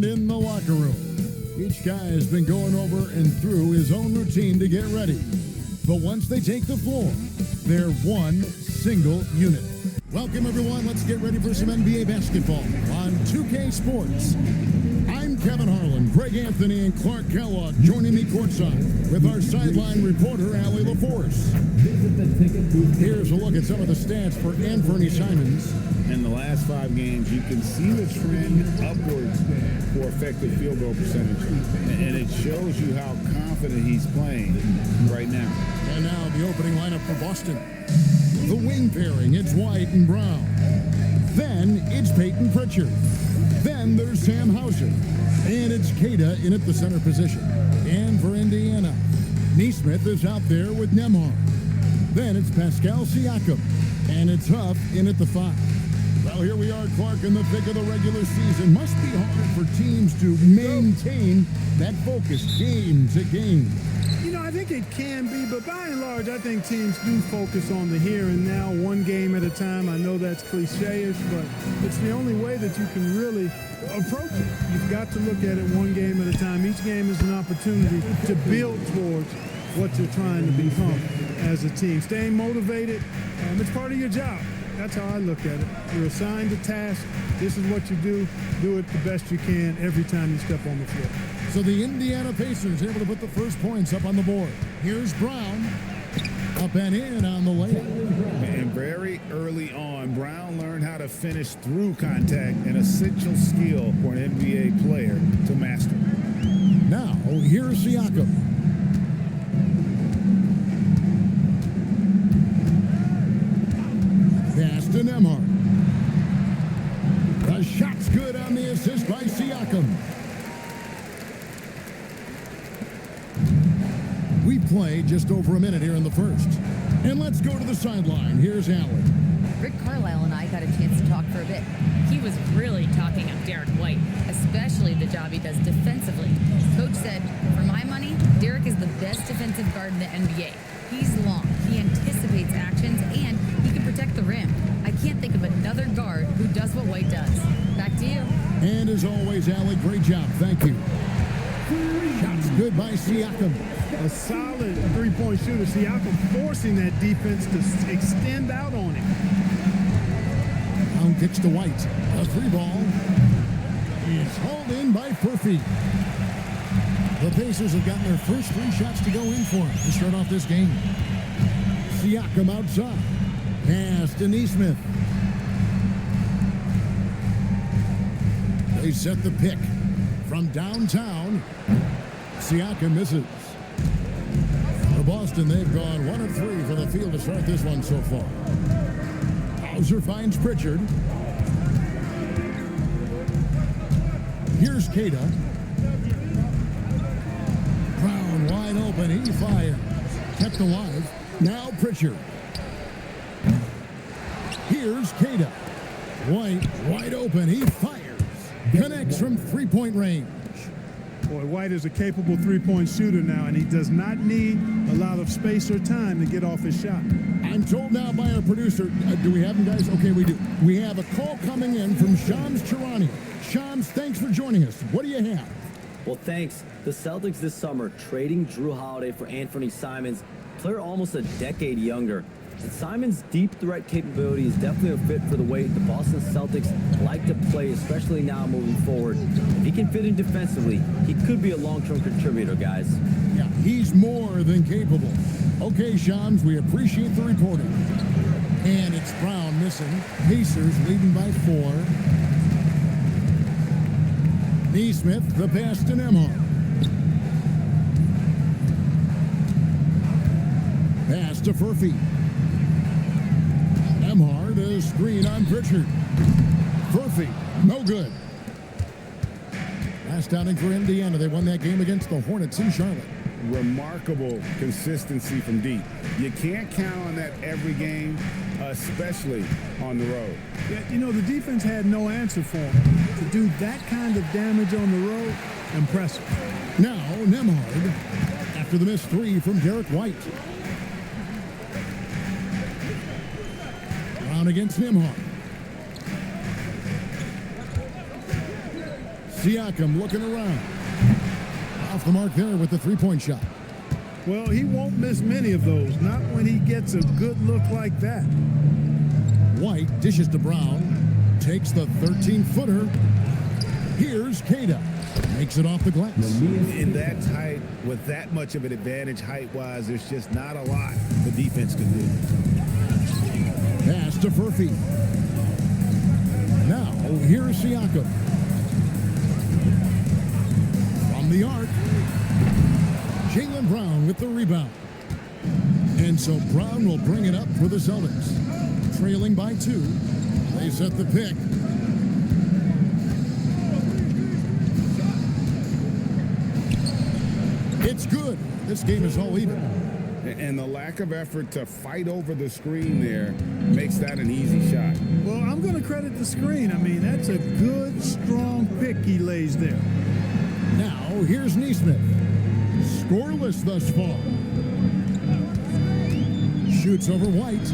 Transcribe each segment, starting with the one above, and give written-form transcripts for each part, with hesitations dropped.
And in the locker room, each guy has been going over and through his own routine to get ready. But once they take the floor, they're one single unit. Welcome, everyone. Let's get ready for some NBA basketball on 2K Sports. I'm Kevin Harlan, Greg Anthony, and Clark Kellogg joining me courtside with our sideline reporter, Allie LaForce. Here's a look at some of the stats for Anthony Simons. In the last 5 games, you can see the trend upwards for effective field goal percentage. And it shows you how confident he's playing right now. And now the opening lineup for Boston. The wing pairing, it's White and Brown. Then it's Peyton Pritchard. Then there's Sam Hauser. And it's Queta in at the center position. And for Indiana, Neesmith is out there with Nembhard. Then it's Pascal Siakam. And it's Huff in at the 5. Well, here we are, Clark, in the thick of the regular season. Must be hard for teams to maintain that focus game to game. You know, I think it can be, but by and large, I think teams do focus on the here and now, one game at a time. I know that's cliche-ish, but it's the only way that you can really approach it. You've got to look at it one game at a time. Each game is an opportunity to build towards what you're trying to become as a team. Staying motivated, it's part of your job. That's how I look at it. You're assigned a task. This is what you do. Do it the best you can every time you step on the floor. So the Indiana Pacers able to put the first points up on the board. Here's Brown. Up and in on the layup. And very early on, Brown learned how to finish through contact, an essential skill for an NBA player to master. Now, here's Siakam. Pass to Nembhard. The shot's good on the assist by Siakam. We play just over a minute here in the first. And let's go to the sideline. Here's Allen. Rick Carlisle and I got a chance to talk for a bit. He was really talking up Derek White, especially the job he does defensively. Coach said, for my money, Derek is the best defensive guard in the NBA. He's long, he anticipates actions, and he can protect the rim. I can't think of another guard who does what White does. Back to you. And as always, Allie, great job. Thank you. Shots good by Siakam. A solid three-point shooter. Siakam forcing that defense to extend out on him. Down kicks to White. A 3-ball is hauled in by Furphy. The Pacers have gotten their first 3 shots to go in for him to start off this game. Siakam outside. Pass to Neesmith. They set the pick from downtown. Siakam misses. For Boston, they've gone 1 of 3 from the field to start this one so far. Hauser finds Pritchard. Here's Queta. Brown wide open. He fires. Kept alive. Now Pritchard. Here's Queta. White wide open. He fires. Connects from 3-point range. Boy, White is a capable three-point shooter now, and he does not need a lot of space or time to get off his shot. I'm told now by our producer, do we have him, guys? Okay, we do. We have a call coming in from Shams Charania. Shams, thanks for joining us. What do you have? Well, thanks. The Celtics this summer trading Drew Holiday for Anthony Simons, player almost a decade younger. And Simons' deep threat capability is definitely a fit for the way the Boston Celtics like to play, especially now moving forward. If he can fit in defensively, he could be a long-term contributor, guys. Yeah, he's more than capable. Okay, Shams, we appreciate the reporting. And it's Brown missing. Pacers leading by 4. Neesmith, the pass to Nembhard. Pass to Furphy. Nembhard, a screen on Pritchard. Furphy, no good. Last outing for Indiana. They won that game against the Hornets in Charlotte. Remarkable consistency from deep. You can't count on that every game, especially on the road. Yeah, you know, the defense had no answer for him. To do that kind of damage on the road, impressive. Now, Nembhard, after the missed 3 from Derek White. Brown against Nembhard. Siakam looking around. Off the mark there with the three-point shot. Well, he won't miss many of those, not when he gets a good look like that. White dishes to Brown. Takes the 13-footer. Here's Queta. Makes it off the glass. In that tight, with that much of an advantage height-wise, there's just not a lot the defense can do. Pass to Furphy. Now, here's Siakam. From the arc. Jaylen Brown with the rebound. And so Brown will bring it up for the Celtics. Trailing by 2. They set the pick. It's good. This game is all even. And the lack of effort to fight over the screen there makes that an easy shot. Well, I'm going to credit the screen. I mean, that's a good, strong pick he lays there. Now, here's Neesmith. Scoreless thus far. Shoots over White.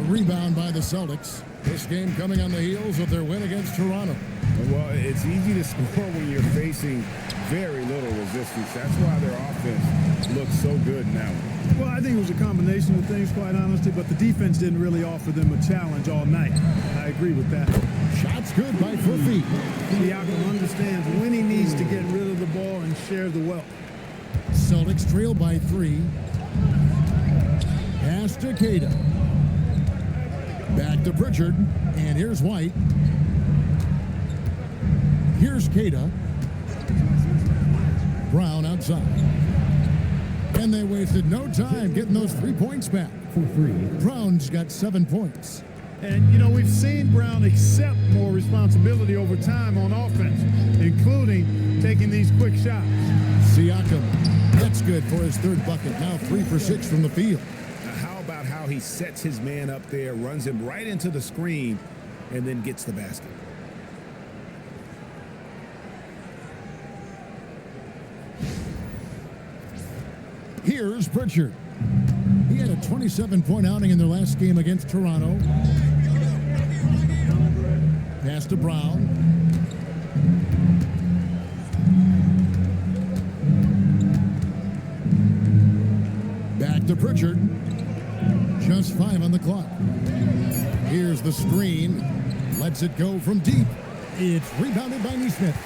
Rebound by the Celtics. This game coming on the heels of their win against Toronto. Well, it's easy to score when you're facing very little resistance. That's why their offense looks so good now. Well, I think it was a combination of things, quite honestly, but the defense didn't really offer them a challenge all night. I agree with that. Shots good by Furphy. Siakam understands when he needs to get rid of the ball and share the wealth. Celtics trail by 3. Pass to Queta. Back to Pritchard. And here's White. Here's Queta. Brown outside. And they wasted no time getting those 3 points back. For 3. Brown's got 7 points. And, you know, we've seen Brown accept more responsibility over time on offense, including taking these quick shots. Siakam. That's good for his 3rd bucket. Now 3 for 6 from the field. Now, how about how he sets his man up there, runs him right into the screen, and then gets the basket? Here's Pritchard. He had a 27-point outing in their last game against Toronto. Pass to Brown. Back to Pritchard. Just 5 on the clock. Here's the screen. Lets it go from deep. It's rebounded by Neesmith.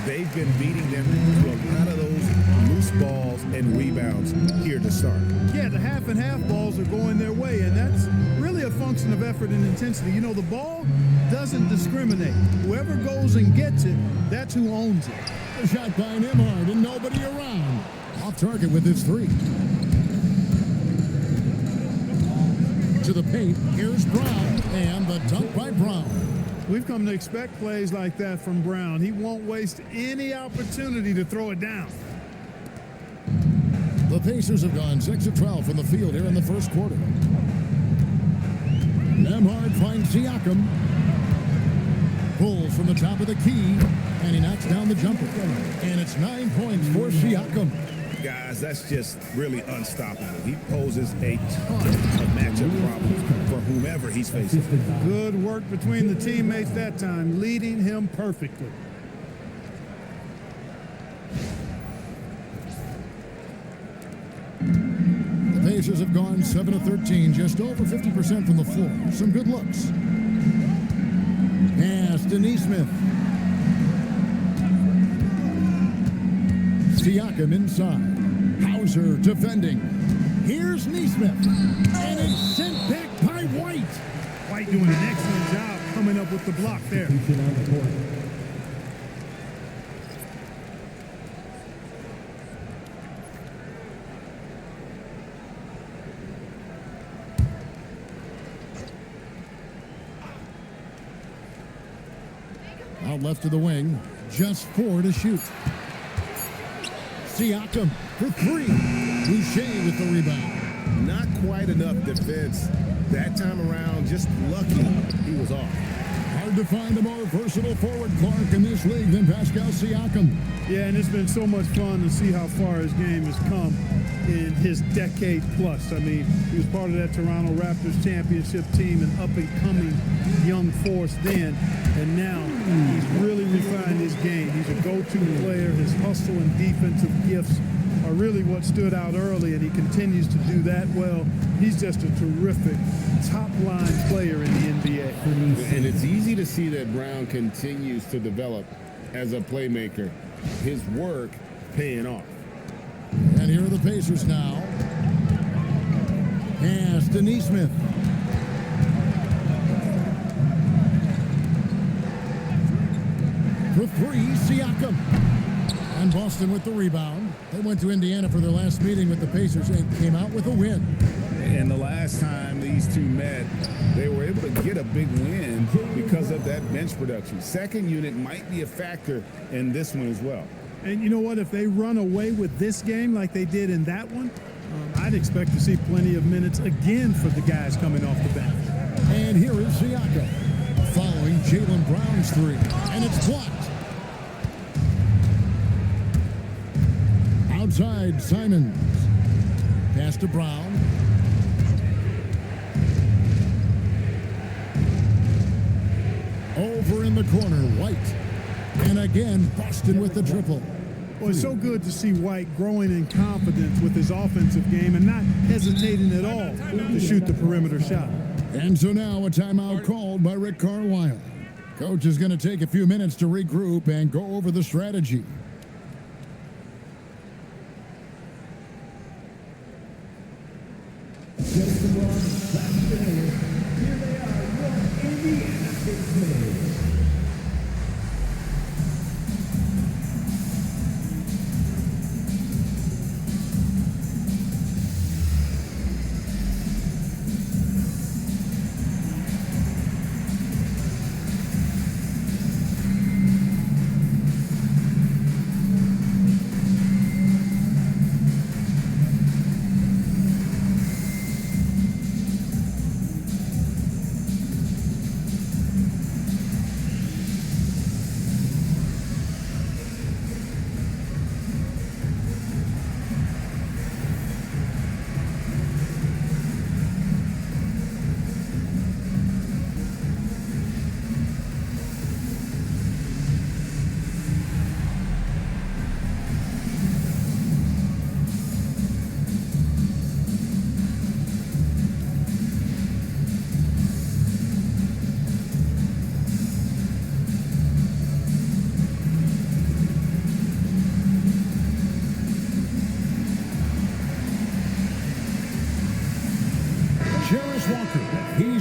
They've been beating them to a lot of those loose balls and rebounds here to start. Yeah, the half and half balls are going their way, and that's really a function of effort and intensity. You know, the ball doesn't discriminate. Whoever goes and gets it, that's who owns it. A shot by Nembhard and nobody around. Off target with his 3. To the paint, here's Brown, and the dunk by Brown. We've come to expect plays like that from Brown. He won't waste any opportunity to throw it down. The Pacers have gone 6 of 12 from the field here in the first quarter. Nembhard finds Siakam. Pulls from the top of the key, and he knocks down the jumper. And it's 9 points for Siakam. Guys, that's just really unstoppable. He poses a ton of matchup problems for whomever he's facing. Good work between the teammates that time, leading him perfectly. The Pacers have gone 7 of 13, just over 50% from the floor. Some good looks. Pass to Neesmith. Siakam inside. Hauser defending. Here's Neesmith. And it's sent back by White. White doing an excellent job coming up with the block there. Out left to the wing. Just 4 to shoot. Siakam for 3. Boucher with the rebound. Not quite enough defense that time around. Just lucky he was off. Hard to find a more versatile forward, Clark, in this league than Pascal Siakam. Yeah, and it's been so much fun to see how far his game has come. in his decade plus. I mean, he was part of that Toronto Raptors championship team, an up-and-coming young force then, and now he's really refined his game. He's a go-to player. His hustle and defensive gifts are really what stood out early, and he continues to do that well. He's just a terrific top-line player in the NBA. And it's easy to see that Brown continues to develop as a playmaker. His work paying off. And here are the Pacers now. Pass to Neesmith. For three, Siakam. And Boston with the rebound. They went to Indiana for their last meeting with the Pacers and came out with a win. And the last time these two met, they were able to get a big win because of that bench production. Second unit might be a factor in this one as well. And you know what? If they run away with this game like they did in that one, I'd expect to see plenty of minutes again for the guys coming off the bench. And here is Siakam following Jaylen Brown's three. And it's blocked. Outside, Simons. Pass to Brown. Over in the corner, White. And again, Boston with the triple. Well, it's so good to see White growing in confidence with his offensive game and not hesitating at all to shoot the perimeter shot. And so now a timeout called by Rick Carlisle. Coach is going to take a few minutes to regroup and go over the strategy.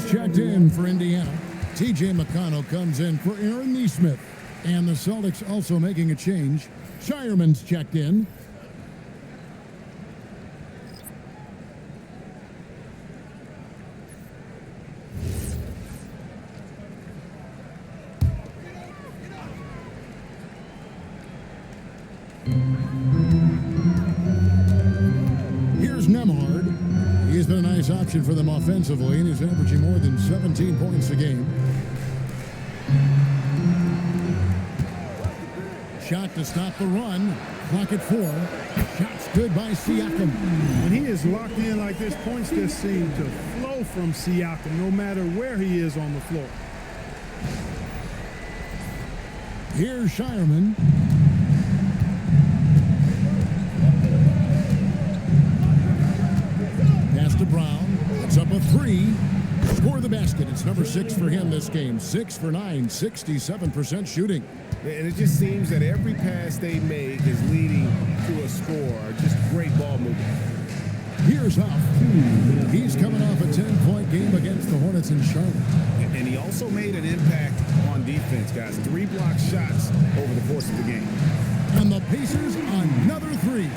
Checked in for Indiana. TJ McConnell comes in for Aaron Neesmith. And the Celtics also making a change. Shireman's checked in. Here's Nemhard. He's been a nice option for them offensively, and he's averaging more than 17 points a game. Shot to stop the run. Clock at 4. Shots good by Siakam. When he is locked in like this, points just seem to flow from Siakam no matter where he is on the floor. Here's Shireman. Pass to Brown. It's up a 3. Score the basket. It's number 6 for him this game. 6 for 9, 67% shooting. And it just seems that every pass they make is leading to a score. Just great ball movement. Here's Huff. He's coming off a 10-point game against the Hornets in Charlotte. And he also made an impact on defense, guys. 3 block shots over the course of the game. And the Pacers, another 3.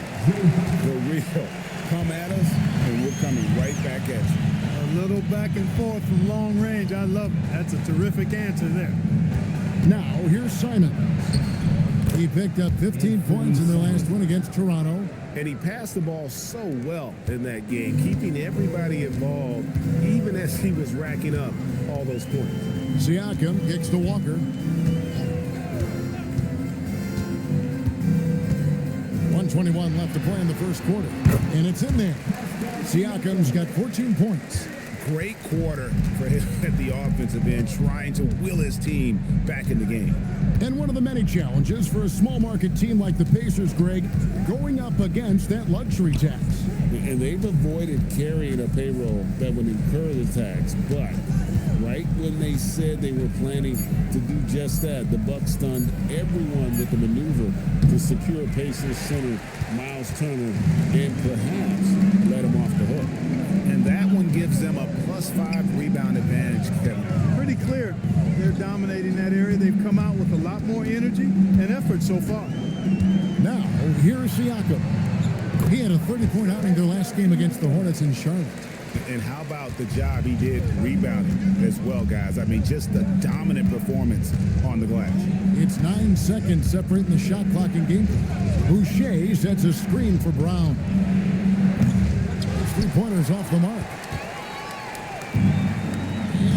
For real. Come at us, and we're coming right back at you. A little back and forth from long range. I love it. That's a terrific answer there. Now, here's Simon. He picked up 15 points in their last win against Toronto. And he passed the ball so well in that game, keeping everybody involved, even as he was racking up all those points. Siakam kicks to Walker. 1:21 left to play in the first quarter. And it's in there. Siakam's got 14 points. Great quarter for him at the offensive end, trying to will his team back in the game. And one of the many challenges for a small market team like the Pacers, Greg, going up against that luxury tax. And they've avoided carrying a payroll that would incur the tax. But right when they said they were planning to do just that, the Bucks stunned everyone with the maneuver to secure Pacers center Miles Turner and perhaps let him off the hook. And that one gives them a +5 rebound advantage, Kevin. Pretty clear they're dominating that area. They've come out with a lot more energy and effort so far. Now, here's Siakam. He had a 30-point outing their last game against the Hornets in Charlotte. And how about the job he did rebounding as well, guys? I mean, just a dominant performance on the glass. It's 9 seconds separating the shot clock and game. Boucher sets a screen for Brown. Three-pointers off the mark.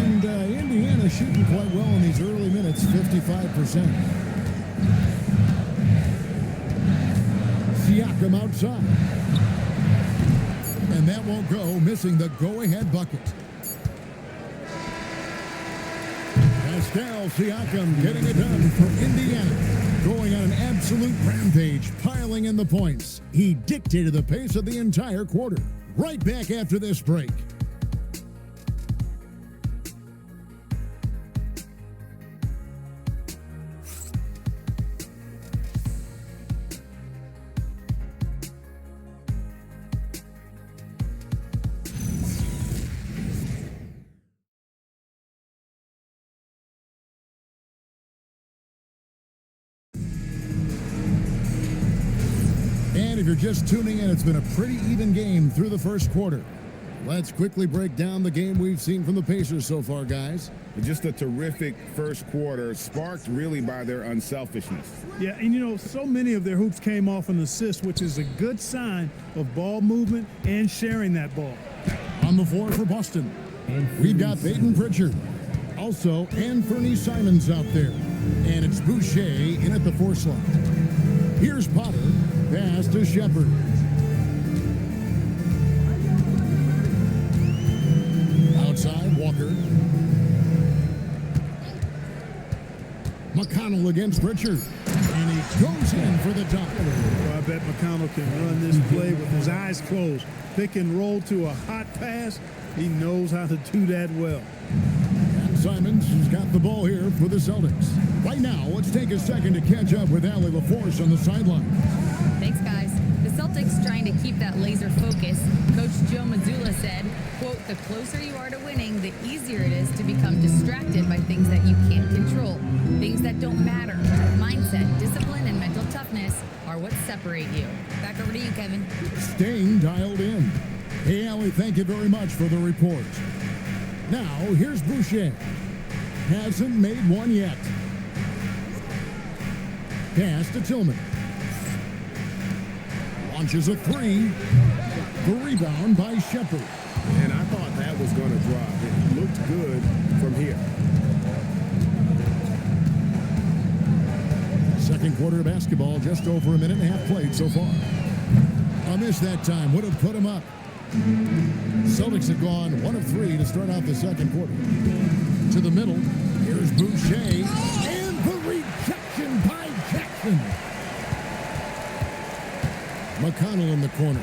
And Indiana shooting quite well in these early minutes, 55%. Siakam outside. And that won't go, missing the go-ahead bucket. Pascal Siakam getting it done for Indiana. Going on an absolute rampage, piling in the points. He dictated the pace of the entire quarter. Right back after this break. And if you're just tuning in, it's been a pretty even game through the first quarter. Let's quickly break down the game we've seen from the Pacers so far, guys. Just a terrific first quarter, sparked really by their unselfishness. Yeah, and you know, so many of their hoops came off an assist, which is a good sign of ball movement and sharing that ball. On the floor for Boston, we've got Peyton Pritchard. Also, Anthony Simons out there. And it's Boucher in at the 4 slot. Here's Potter. Pass to Shepard. Outside, Walker. McConnell against Pritchard. And he goes in for the dunk. Well, I bet McConnell can run this play with his eyes closed. Pick and roll to a hot pass. He knows how to do that well. And Simons has got the ball here for the Celtics. Right now, let's take a second to catch up with Allie LaForce on the sideline. Thanks, guys. The Celtics trying to keep that laser focus. Coach Joe Mazzulla said, quote, "The closer you are to winning, the easier it is to become distracted by things that you can't control, things that don't matter. Mindset, discipline, and mental toughness are what separate you." Back over to you, Kevin. Staying dialed in. Hey, Allie, thank you very much for the report. Now, here's Boucher. Hasn't made one yet. Pass to Tillman. Launches a 3. The rebound by Shepard. And I thought that was going to drop. It looked good from here. Second quarter of basketball, just over a minute and a half played so far. A miss that time would have put him up. Celtics have gone 1 of 3 to start out the second quarter. To the middle, here's Boucher, and the rejection by Jackson. McConnell in the corner.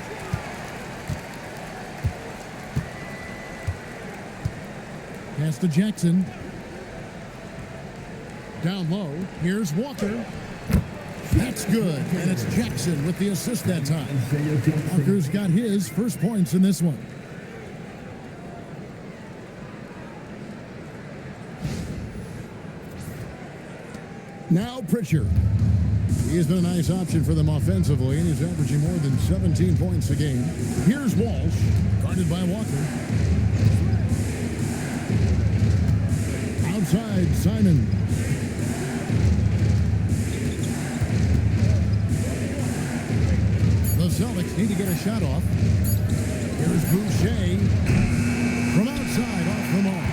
Pass to Jackson. Down low, here's Walker. That's good, and it's Jackson with the assist that time. Walker's got his first points in this one. Now Pritchard. He has been a nice option for them offensively, and he's averaging more than 17 points a game. Here's Walsh, guarded by Walker. Outside, Simon. The Celtics need to get a shot off. Here's Boucher. From outside, off the mark.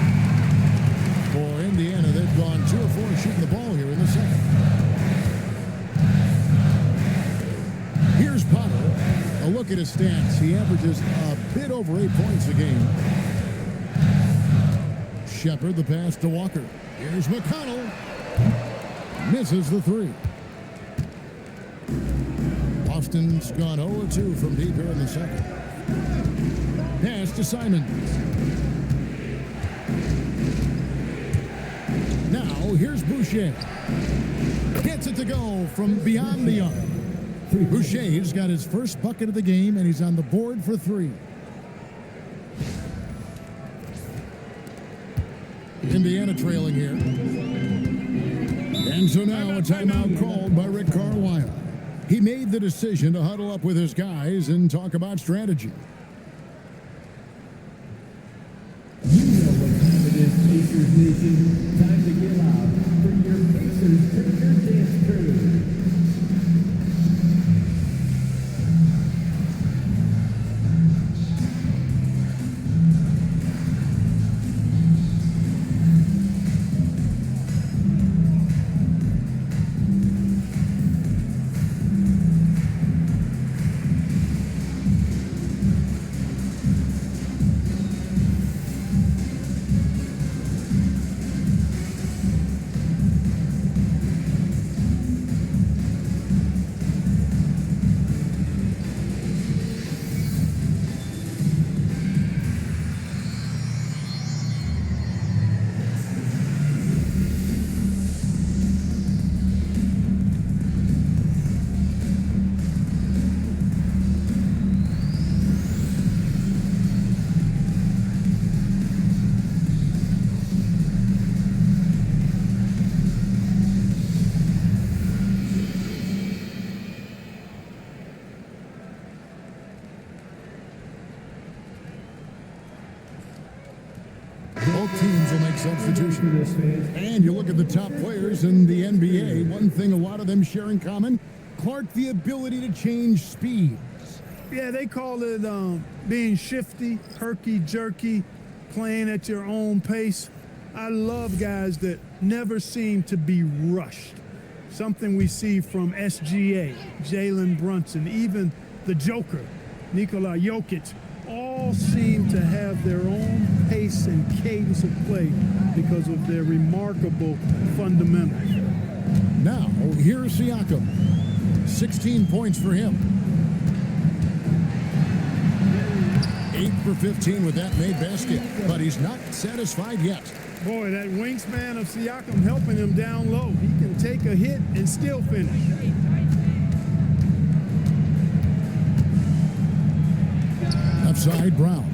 For Indiana, they've gone 2 of 4 shooting the ball here in the second. Here's look at his stats, he averages a bit over 8 points a game. Shepard, the pass to Walker. Here's McConnell. Misses the three. Boston's gone 0-2 from deep here in the second. Pass to Simons. Now, here's Boucher. Gets it to go from beyond the arc. Boucher's got his first bucket of the game, and he's on the board for three. Indiana trailing here. And so now a timeout called by Rick Carlisle. He made the decision to huddle up with his guys and talk about strategy. You know what time it is, Pacers Nation. Time to get loud for your Pacers Picture Dance Crew. Both teams will make substitutions. And you look at the top players in the NBA, one thing a lot of them share in common, Clark, the ability to change speeds. Yeah, they call it being shifty, herky-jerky, playing at your own pace. I love guys that never seem to be rushed. Something we see from SGA, Jalen Brunson, even the Joker, Nikola Jokic, all seem to have their own pace and cadence of play because of their remarkable fundamentals. Now, here's Siakam. 16 points for him. 8 for 15 with that made basket, but he's not satisfied yet. Boy, that wingspan of Siakam helping him down low. He can take a hit and still finish. Left side, Brown.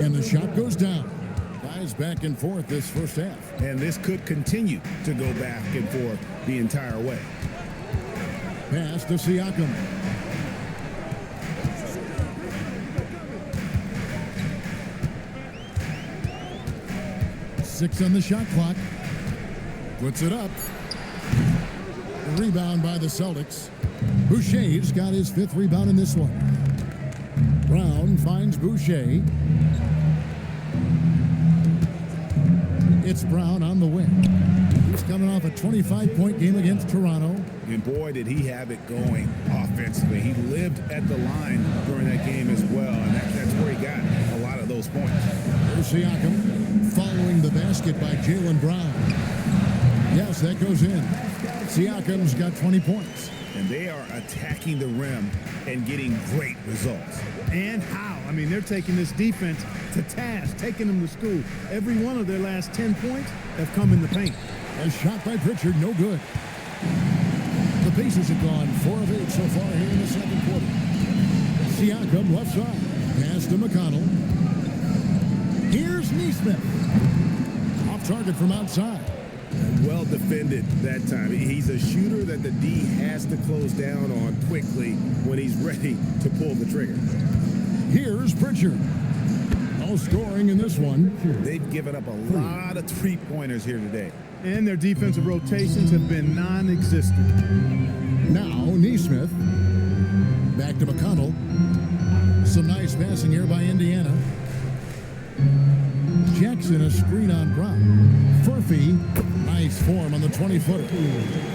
And the shot goes down. Guys back and forth this first half. And this could continue to go back and forth the entire way. Pass to Siakam. Six on the shot clock. Puts it up. The rebound by the Celtics. Boucher's got his 5th rebound in this one. Brown finds Boucher. It's Brown on the wing. He's coming off a 25-point game against Toronto. And boy, did he have it going offensively. He lived at the line during that game as well, and that's where he got a lot of those points. There's Siakam following the basket by Jalen Brown. Yes, that goes in. Siakam's got 20 points. And they are attacking the rim and getting great results. And how? I mean, they're taking this defense to task, taking them to school. Every one of their last 10 points have come in the paint. A shot by Pritchard, no good. The Pacers have gone 4 of 8 so far here in the second quarter. Siakam left side. Pass to McConnell. Here's Neesmith. Off target from outside. Well defended that time. He's a shooter that the D has to close down on quickly when he's ready to pull the trigger. Here's Pritchard. No scoring in this one. They've given up a lot of three-pointers here today. And their defensive rotations have been non-existent. Now Neesmith. Back to McConnell. Some nice passing here by Indiana. Jackson, a screen on Brown. Furphy, nice form on the 20-footer.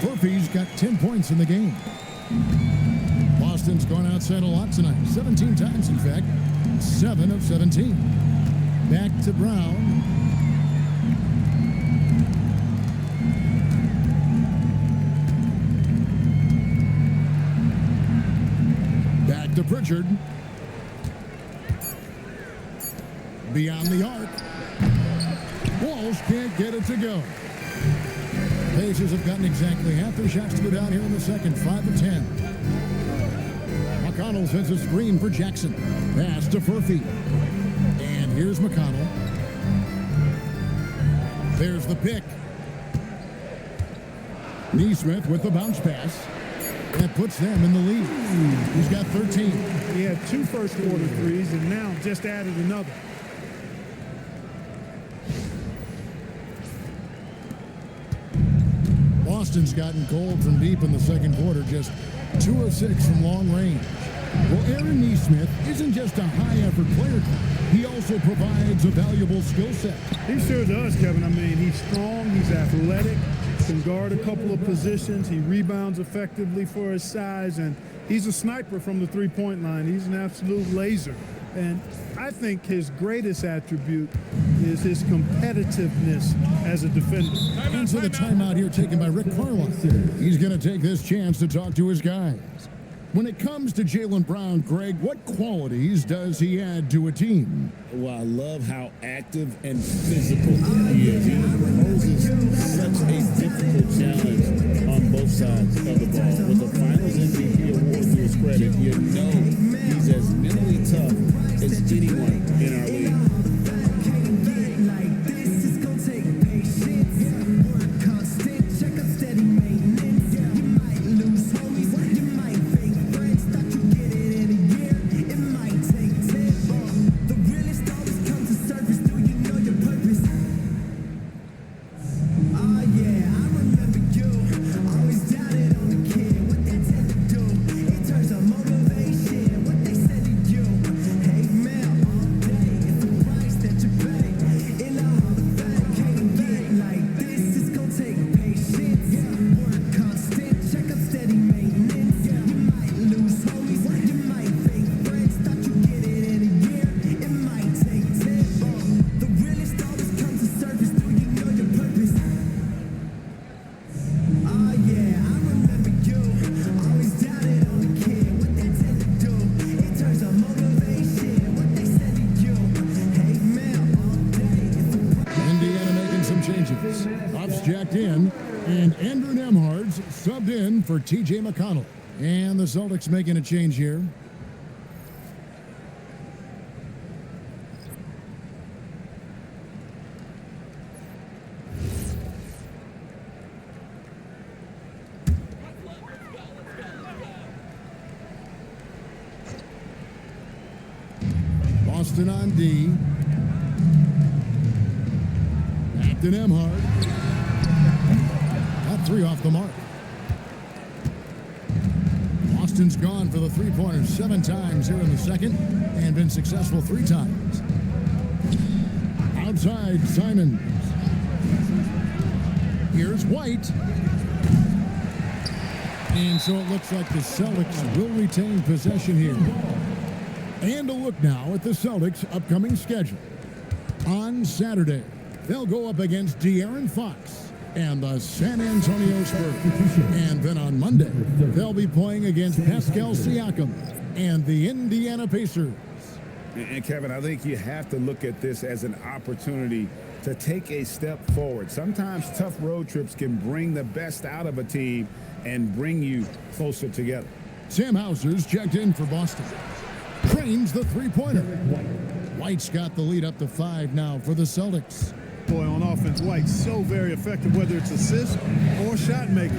Furphy's got 10 points in the game. Boston's gone outside a lot tonight. 17 times, in fact. 7 of 17. Back to Brown. Back to Pritchard. Beyond the arc. Walsh can't get it to go. Pacers have gotten exactly half their shots to go down here in the second. 5 of 10. McConnell sends a screen for Jackson. Pass to Furphy. And here's McConnell. There's the pick. Neesmith with the bounce pass. That puts them in the lead. He's got 13. He had 2 first-quarter threes and now just added another. Boston's gotten cold from deep in the second quarter, just 2 of 6 from long range. Well, Aaron Neesmith isn't just a high-effort player. He also provides a valuable skill set. He sure does, Kevin. I mean, he's strong, he's athletic, can guard a couple of positions, he rebounds effectively for his size, and he's a sniper from the three-point line. He's an absolute laser. And I think his greatest attribute is his competitiveness as a defender. And so the timeout here taken by Rick Carlisle. He's going to take this chance to talk to his guys. When it comes to Jaylen Brown, Greg, what qualities does he add to a team? Well, I love how active and physical he is. He poses such a difficult challenge on both sides of the ball. With the Finals MVP award to his credit, you know he's as mentally tough as anyone in our league. For T.J. McConnell. And the Celtics making a change here. Boston on D. Back to Nembhard. Got 3 off the mark. Boston's gone for the three-pointers 7 times here in the second and been successful 3 times. Outside, Simons. Here's White. And so it looks like the Celtics will retain possession here. And a look now at the Celtics' upcoming schedule. On Saturday, they'll go up against De'Aaron Fox and the San Antonio Spurs. And then on Monday, they'll be playing against Pascal Siakam and the Indiana Pacers. And Kevin, I think you have to look at this as an opportunity to take a step forward. Sometimes tough road trips can bring the best out of a team and bring you closer together. Sam Hauser's checked in for Boston. Cranes the three-pointer. White's got the lead up to 5 now for the Celtics. Boy, on offense, White's so very effective, whether it's assist or shot making.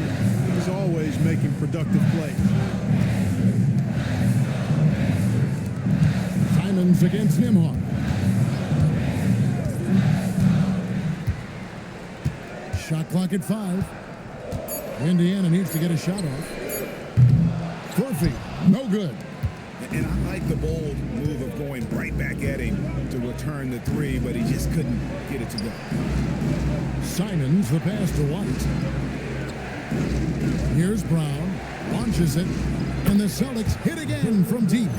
He's always making productive plays. Simons against Nembhard. Shot clock at 5. Indiana needs to get a shot off. Furphy, no good. And I like the bold move of going right back at him to return the 3, but he just couldn't get it to go. Simons, the pass to White. Here's Brown, launches it, And the Celtics hit again from deep.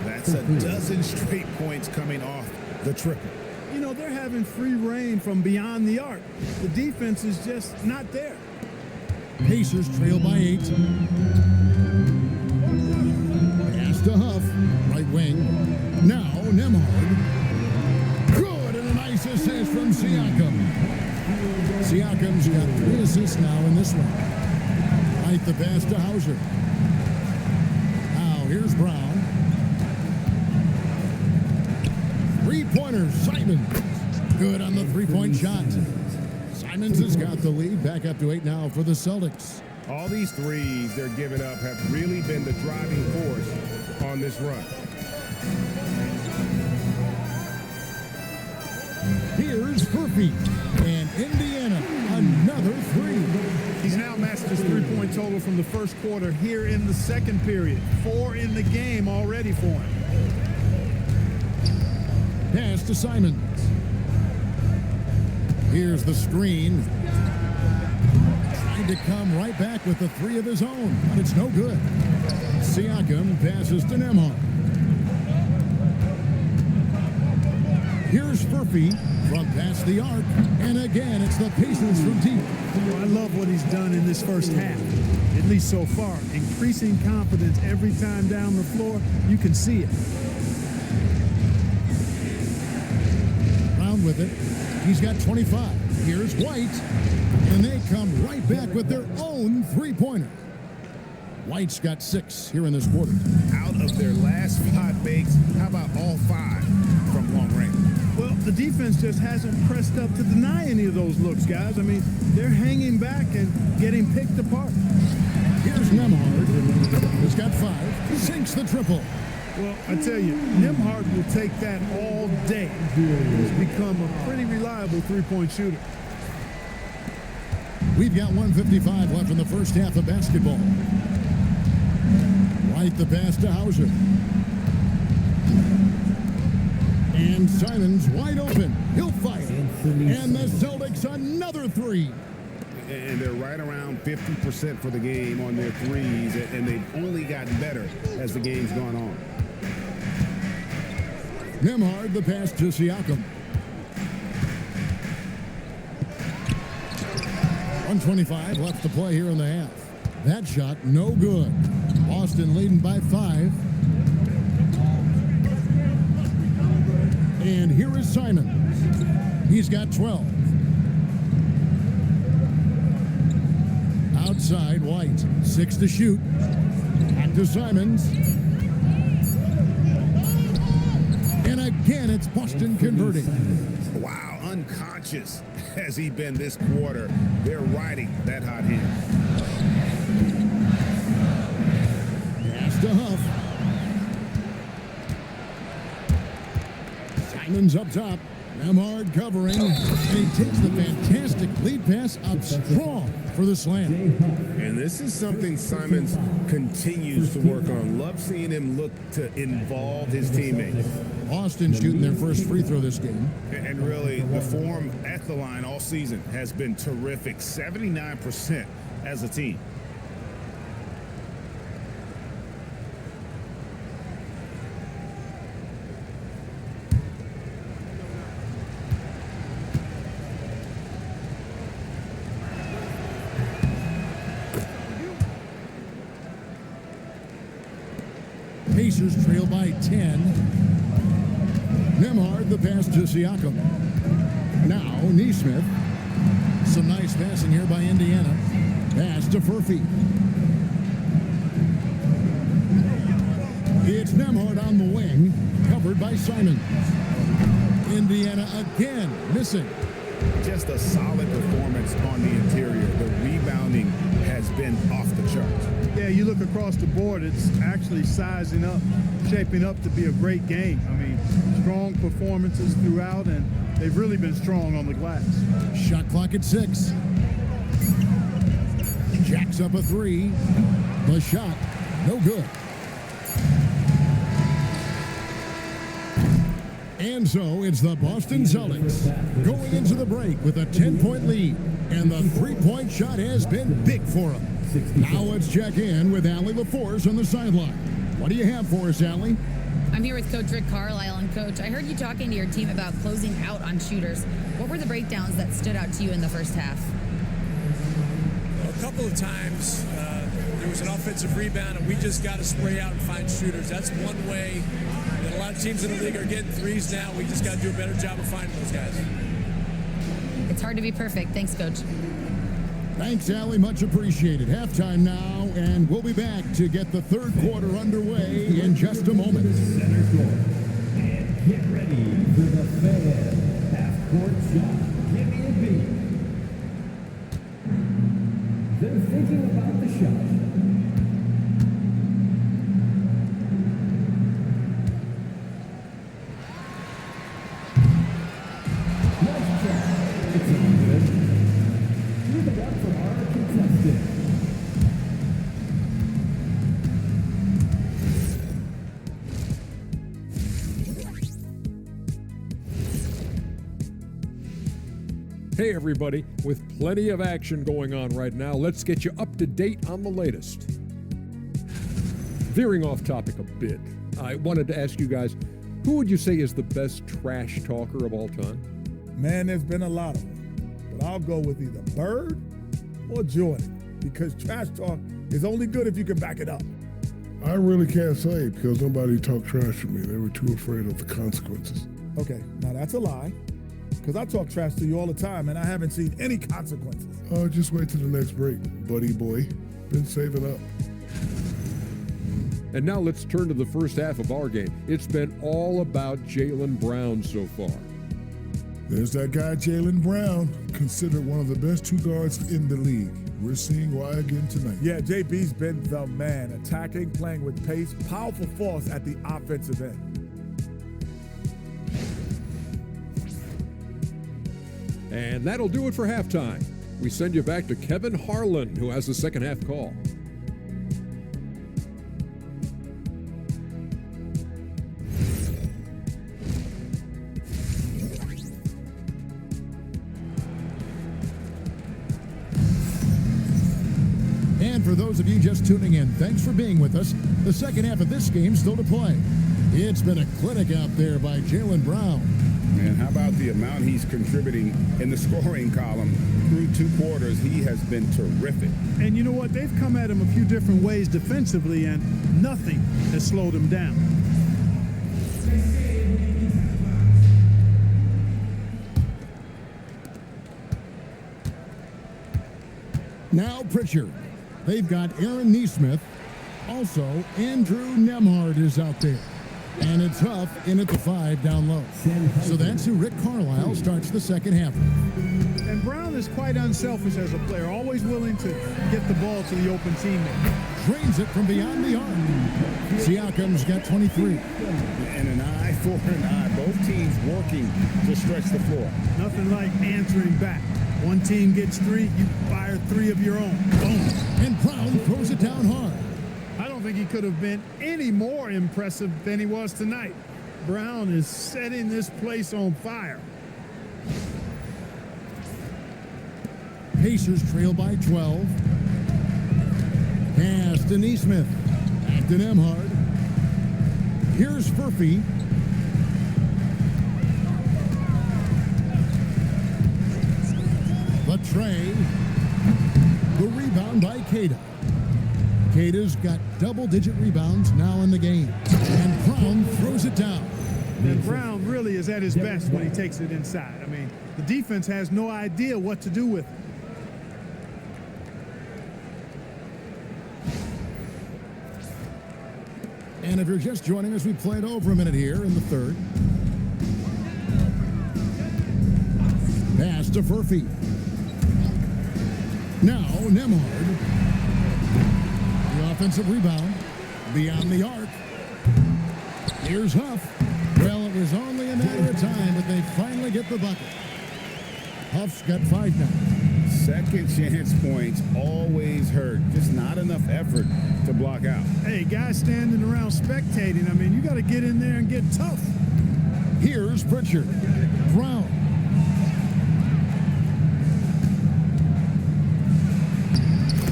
That's a dozen straight points coming off the triple. You know, they're having free reign from beyond the arc. The defense is just not there. Pacers trail by 8. Pass to Huff, right wing. Now Nembhard. Good, and a nice assist from Siakam. Siakam's got 3 assists now in this one. Right, the pass to Hauser. Now here's Brown. Three-pointer, Simons. Good on the three-point shot. Simons has got the lead, back up to 8 now for the Celtics. All these threes they're giving up have really been the driving force on this run. Here's Furphy, and Indiana, another 3. He's now matched his three-point total from the first quarter here in the second period. 4 in the game already for him. Pass to Simons. Here's the screen. Trying to come right back with the 3 of his own, but it's no good. Siakam passes to Nembhard. Here's Furphy from past the arc, and again it's the Pacers from deep. I love what he's done in this first half, at least so far. Increasing confidence every time down the floor. You can see it. With it, he's got 25. Here's White, and they come right back with their own three-pointer. White's got 6 here in this quarter. Out of their last 5 makes, how about all 5 from long range? Well, the defense just hasn't pressed up to deny any of those looks, guys. I mean, they're hanging back and getting picked apart. Here's Nembhard, who's got 5, sinks the triple. Well, I tell you, Nembhard will take that all day. He's become a pretty reliable three-point shooter. We've got 1:55 left in the first half of basketball. Right, the pass to Hauser. And Simons wide open. He'll fire. And the Celtics another 3. And they're right around 50% for the game on their threes, and they've only gotten better as the game's gone on. Nembhard, the pass to Siakam. 1:25 left to play here in the half. That shot, no good. Boston leading by 5. And here is Simons. He's got 12. Outside, White. 6 to shoot. Back to Simons. And again, it's Boston converting. Wow, unconscious has he been this quarter. They're riding that hot hand. Pass to Huff. Simons up top. Nembhard covering. And he takes the fantastic lead pass up strong for the slam. And this is something Simons continues to work on. Love seeing him look to involve his teammates. Boston shooting their first free throw this game. And really, the form at the line all season has been terrific. 79% as a team. Pacers trail by 10. Nembhard, the pass to Siakam. Now, Neesmith. Some nice passing here by Indiana. Pass to Furphy. It's Nembhard on the wing, covered by Simons. Indiana again missing. Just a solid performance on the interior. The rebounding has been off the charts. Yeah, you look across the board, it's actually sizing up, shaping up to be a great game. I mean, strong performances throughout, and they've really been strong on the glass. Shot clock at 6. Jacks up a 3. The shot, no good. And so it's the Boston Celtics going into the break with a 10-point lead. And the three-point shot has been big for them. Now let's check in with Allie LaForce on the sideline. What do you have for us, Allie? I'm here with Coach Rick Carlisle. And Coach, I heard you talking to your team about closing out on shooters. What were the breakdowns that stood out to you in the first half? A couple of times there was an offensive rebound and we just got to spray out and find shooters. That's one way that a lot of teams in the league are getting threes now. We just got to do a better job of finding those guys. It's hard to be perfect. Thanks, Coach. Thanks, Allie. Much appreciated. Halftime now, and we'll be back to get the third quarter underway in just a moment. Center court. And get ready for the fan half-court shot. Give me a beat. They're thinking about the shot. Hey everybody, with plenty of action going on right now, let's get you up to date on the latest. Veering off topic a bit, I wanted to ask you guys, who would you say is the best trash talker of all time? Man, there's been a lot of them, but I'll go with either Bird or Jordan, because trash talk is only good if you can back it up. I really can't say because nobody talked trash to me. They were too afraid of the consequences. Okay, now that's a lie, because I talk trash to you all the time, and I haven't seen any consequences. Just wait till the next break, buddy boy. Been saving up. And now let's turn to the first half of our game. It's been all about Jaylen Brown so far. There's that guy, Jaylen Brown, considered one of the best two guards in the league. We're seeing why again tonight. Yeah, JB's been the man, attacking, playing with pace, powerful force at the offensive end. And that'll do it for halftime. We send you back to Kevin Harlan, who has the second half call. And for those of you just tuning in, thanks for being with us. The second half of this game still to play. It's been a clinic out there by Jaylen Brown. And how about the amount he's contributing in the scoring column through two quarters? He has been terrific. And you know what? They've come at him a few different ways defensively, and nothing has slowed him down. Now Pritchard. They've got Aaron Neesmith. Also, Andrew Nembhard is out there. And it's Huff in at the 5 down low. So that's who Rick Carlisle starts the second half with. And Brown is quite unselfish as a player, always willing to get the ball to the open teammate. Drains it from beyond the arc. Siakam's got 23. And an eye for an eye. Both teams working to stretch the floor. Nothing like answering back. One team gets 3, you fire 3 of your own. Boom. And Brown throws it down hard. I don't think he could have been any more impressive than he was tonight. Brown is setting this place on fire. Pacers trail by 12. Pass to Neesmith. Back to Nembhard. Here's Furphy. The tray. The rebound by Queta. Queta's got double-digit rebounds now in the game. And Brown throws it down. And Brown really is at his best when he takes it inside. I mean, the defense has no idea what to do with it. And if you're just joining us, we played over a minute here in the third. Pass to Furphy. Now Nembhard. The offensive rebound beyond the arc. Here's Huff. Well, it was only a matter of time, but they finally get the bucket. Huff's got 5 now. Second chance points always hurt. Just not enough effort to block out. Hey, guys standing around spectating, I mean, you got to get in there and get tough. Here's Pritchard. Brown.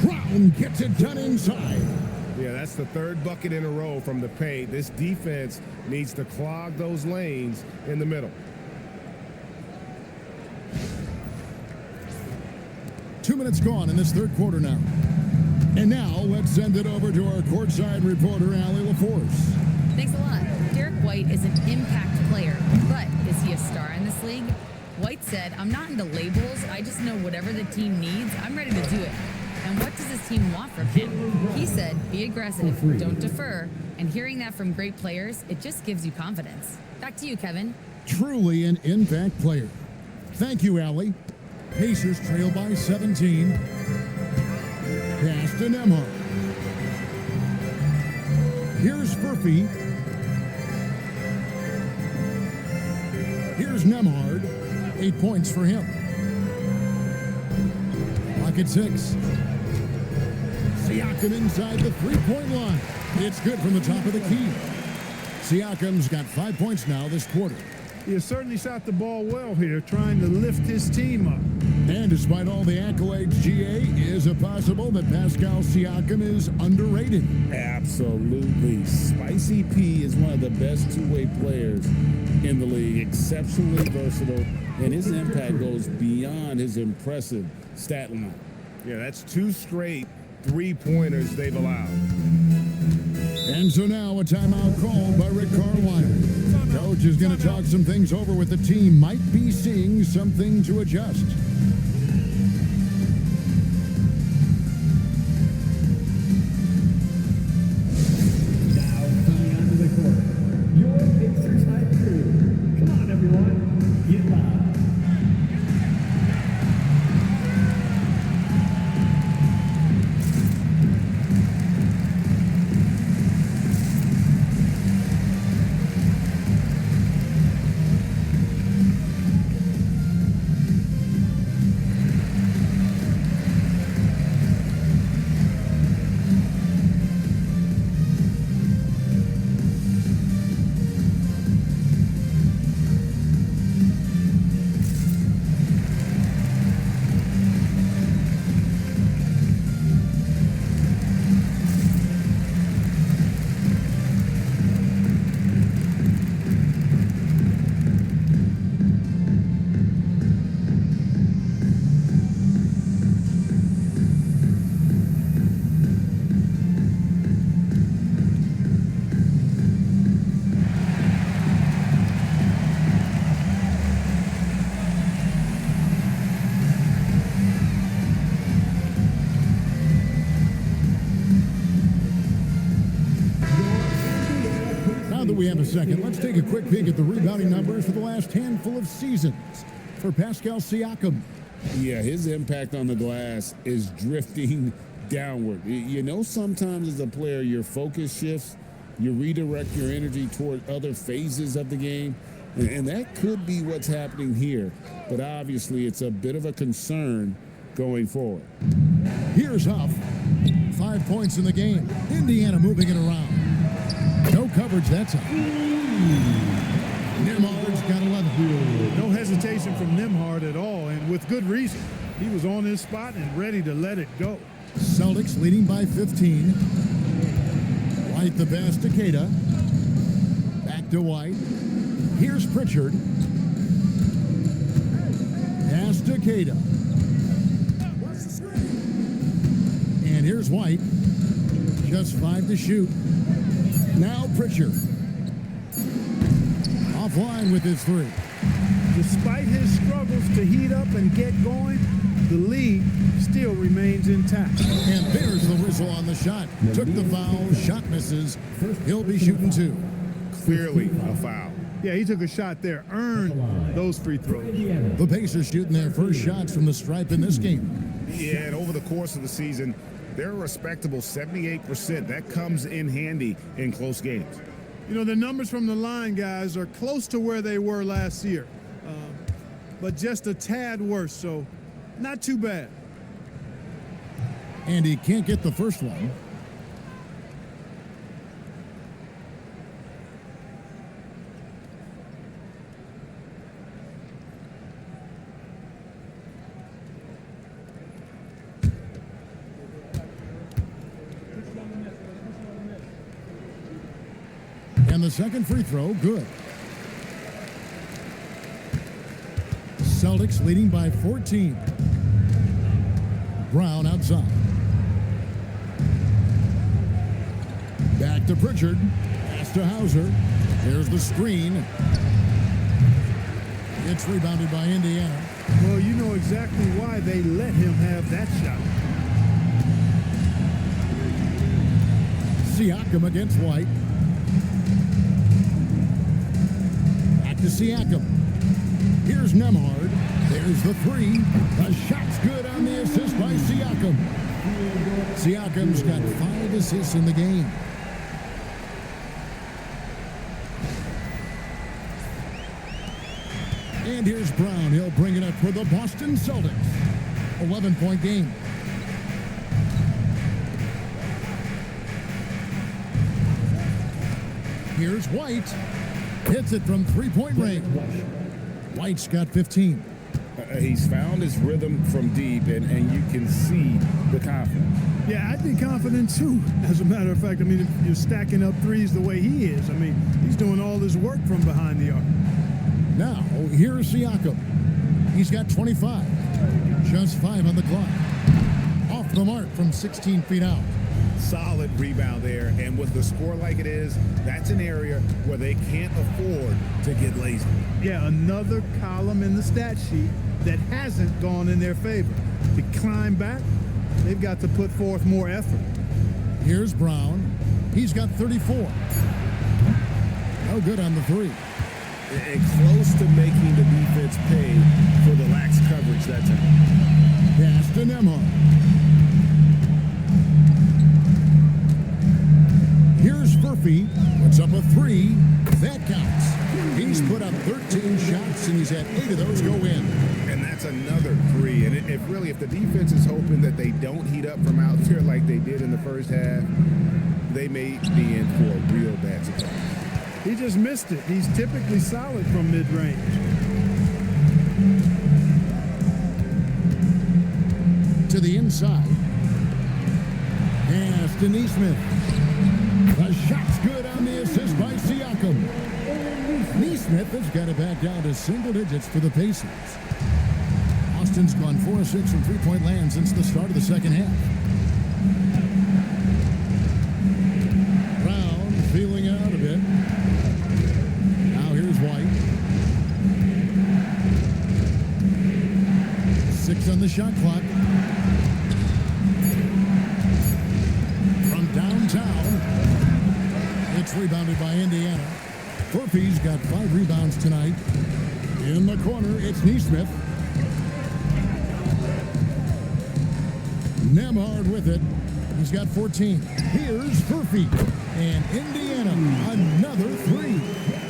Brown gets it done inside. Yeah, that's the third bucket in a row from the paint. This defense needs to clog those lanes in the middle. 2 minutes gone in this third quarter now. And now let's send it over to our courtside reporter, Allie LaForce. Thanks a lot. Derek White is an impact player, but is he a star in this league? White said, "I'm not into labels. I just know whatever the team needs, I'm ready to do it. And what does this team want from him?" He said, "Be aggressive, don't defer." And hearing that from great players, it just gives you confidence. Back to you, Kevin. Truly an impact player. Thank you, Allie. Pacers trail by 17. Pass to Nembhard. Here's Furphy. Here's Nembhard. 8 points for him. Pocket 6. Siakam inside the three-point line. It's good from the top of the key. Siakam's got 5 points now this quarter. He has certainly shot the ball well here, trying to lift his team up. And despite all the accolades, GA, is it possible that Pascal Siakam is underrated? Absolutely. Spicy P is one of the best two-way players in the league. Exceptionally versatile, and his impact goes beyond his impressive stat line. Yeah, that's 2 straight three-pointers they've allowed. And so now a timeout called by Rick Carlisle. Coach is going to talk some things over with the team. Might be seeing something to adjust. Now coming onto the court, your Pacers high crew. Come on, everyone, get loud. We have a second. Let's take a quick peek at the rebounding numbers for the last handful of seasons for Pascal Siakam. Yeah, his impact on the glass is drifting downward. You know, sometimes as a player, your focus shifts, you redirect your energy toward other phases of the game, and that could be what's happening here. But obviously, it's a bit of a concern going forward. Here's Huff. 5 points in the game. Indiana moving it around. No coverage, that's up. Nembhard's got 11. No hesitation from Nembhard at all, and with good reason. He was on his spot and ready to let it go. Celtics leading by 15. White the pass to Keita. Back to White. Here's Pritchard. Pass to Keita. And here's White. Just 5 to shoot. Now Pritchard. Offline with his 3. Despite his struggles to heat up and get going, the lead still remains intact. And there's the whistle on the shot. Took the foul. Shot misses. He'll be shooting 2. Clearly a foul. Yeah, he took a shot there. Earned those free throws. The Pacers shooting their first shots from the stripe in this game. Yeah, and over the course of the season, they're a respectable 78%. That comes in handy in close games. You know, the numbers from the line, guys, are close to where they were last year, but just a tad worse, so not too bad. And he can't get the first one. And the second free throw, good. Celtics leading by 14. Brown outside. Back to Pritchard. Pass to Hauser. Here's the screen. It's rebounded by Indiana. Well, you know exactly why they let him have that shot. Siakam against White. Back to Siakam. Here's Nemhard. There's the three. The shot's good on the assist by Siakam. Siakam's got 5 assists in the game. And here's Brown. He'll bring it up for the Boston Celtics. 11-point game. Here's White. Hits it from three-point range. White's got 15. He's found his rhythm from deep, and you can see the confidence. Yeah, I'd be confident too. As a matter of fact, I mean, if you're stacking up threes the way he is, I mean, he's doing all his work from behind the arc. Now, here's Siakam. He's got 25. Just 5 on the clock. Off the mark from 16 feet out. Solid rebound there, and with the score like it is, that's an area where they can't afford to get lazy. Yeah, another column in the stat sheet that hasn't gone in their favor. To climb back, they've got to put forth more effort. Here's Brown. He's got 34. No good on the three. And close to making the defense pay for the lax coverage that time. Pass to Nemhard. Here's Murphy. Puts up a three. That counts. He's put up 13 shots, and he's had 8 of those go in. And that's another three. And if the defense is hoping that they don't heat up from out there like they did in the first half, they may be in for a real bad surprise. He just missed it. He's typically solid from mid-range. To the inside. Pass to Neesmith. The shot's good on the assist by Siakam. Neesmith has got it back down to single digits for the Pacers. Austin's gone 4-6 from three-point land since the start of the second half. Brown feeling out a bit. Now here's White. 6 on the shot clock. From downtown, it's rebounded by Indiana. Murphy's got 5 rebounds tonight. In the corner, it's Neesmith. Nemhard with it. He's got 14. Here's Murphy. And Indiana, another three.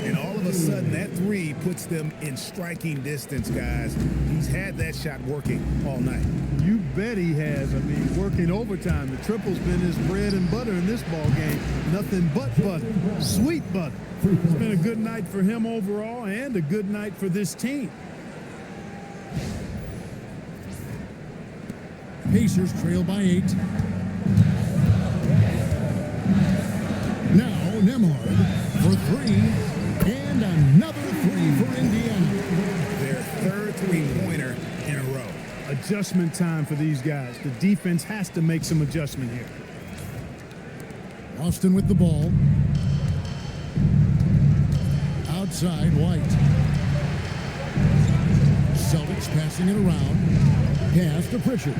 And all of a sudden, that three puts them in striking distance, guys. He's had that shot working all night. You bet he has. I mean, working overtime. The triple's been his bread and butter in this ball game. Nothing but butter. Sweet butter. It's been a good night for him overall and a good night for this team. Pacers trail by 8. Now Nemhard for 3. And another 3 for Indiana. Their third three-pointer in a row. Adjustment time for these guys. The defense has to make some adjustment here. Austin with the ball. Outside, White. Celtics passing it around. Pass to Pritchard.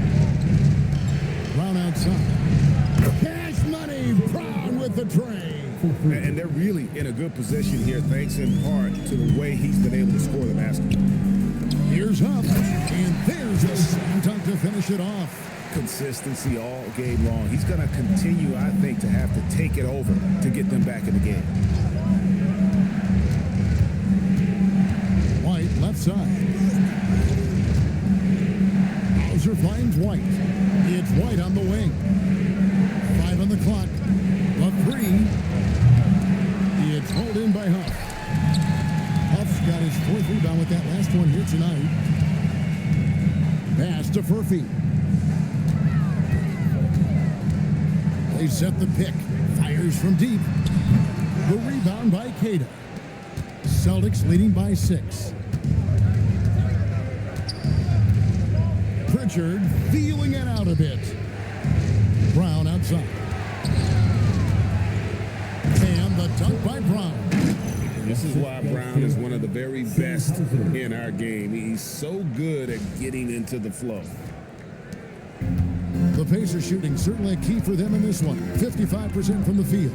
Brown outside. Cash money. Brown with the tray. And they're really in a good position here, thanks in part to the way he's been able to score the basketball. Here's Huff. And there's a slam dunk to finish it off. Consistency all game long. He's going to continue, I think, to have to take it over to get them back in the game. White left side. Hauser finds White. It's White on the wing. 5 on the clock. A 3. It's hauled in by Huff. Huff's got his 4th rebound with that last one here tonight. Pass to Murphy. They set the pick. Fires from deep. The rebound by Cada. Celtics leading by 6. Pritchard feeling it out a bit. Brown outside. And the dunk by Brown. This is why Brown is one of the very best in our game. He's so good at getting into the flow. The Pacers shooting certainly a key for them in this one. 55% from the field.